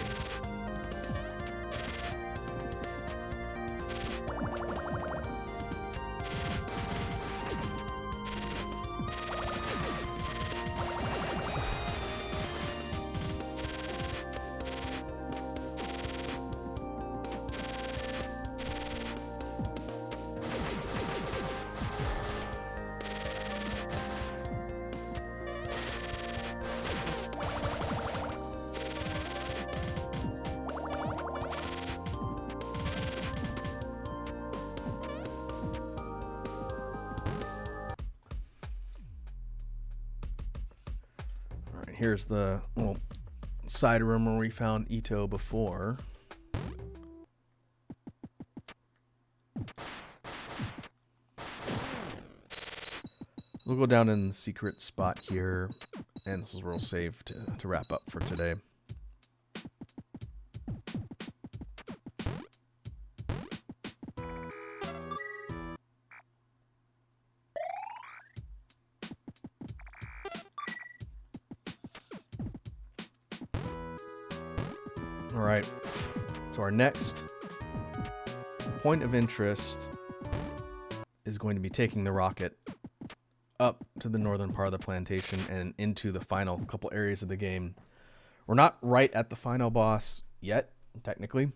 Here's the little side room where we found Ito before. We'll go down in the secret spot here, and this is where we'll save to wrap up for today. Alright, so our next point of interest is going to be taking the rocket up to the northern part of the plantation and into the final couple areas of the game. We're not right at the final boss yet, technically,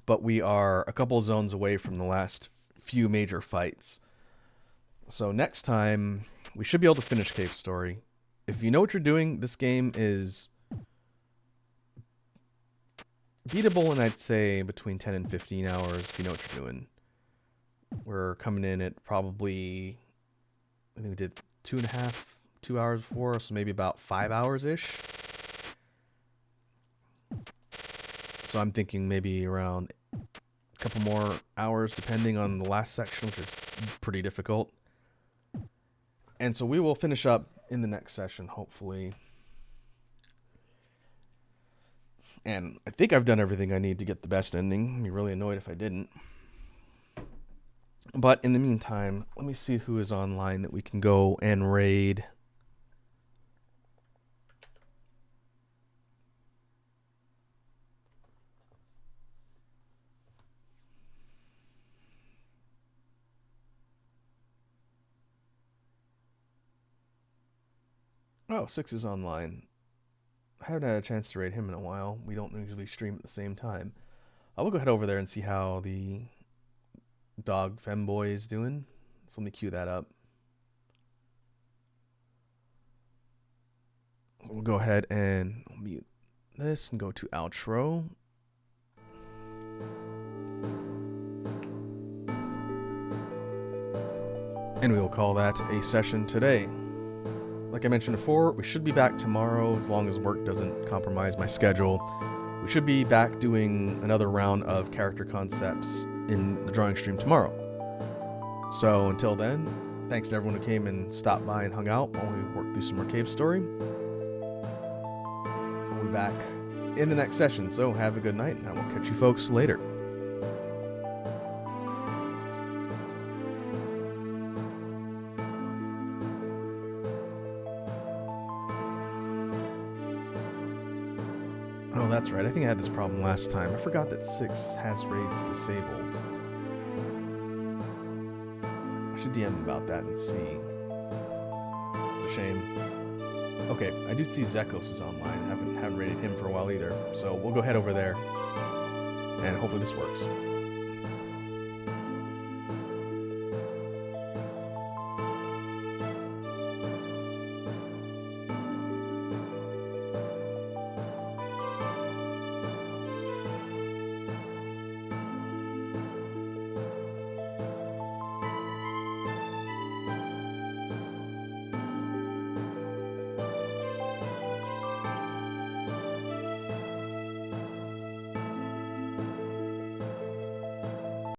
but we are a couple zones away from the last few major fights. So next time, we should be able to finish Cave Story. If you know what you're doing, this game is beatable in, I'd say, between 10 and 15 hours if you know what you're doing. We're coming in at probably, I think we did 2 hours before, so maybe about 5 hours-ish. So I'm thinking maybe around a couple more hours depending on the last section, which is pretty difficult. And so we will finish up in the next session, hopefully. And I think I've done everything I need to get the best ending. I'd be really annoyed if I didn't. But in the meantime, let me see who is online that we can go and raid. Oh, Six is online. I haven't had a chance to raid him in a while. We don't usually stream at the same time. I will go head over there and see how the dog femboy is doing. So let me cue that up. We'll go ahead and mute this and go to outro. And we will call that a session today. Like I mentioned before, we should be back tomorrow as long as work doesn't compromise my schedule. We should be back doing another round of character concepts in the drawing stream tomorrow. So until then, thanks to everyone who came and stopped by and hung out while we worked through some more cave story. We'll be back in the next session, so have a good night, and I will catch you folks later. Oh, that's right. I think I had this problem last time. I forgot that 6 has raids disabled. I should DM about that and see. It's a shame. Okay, I do see Zekos is online. I haven't raided him for a while either. So we'll go head over there. And hopefully this works.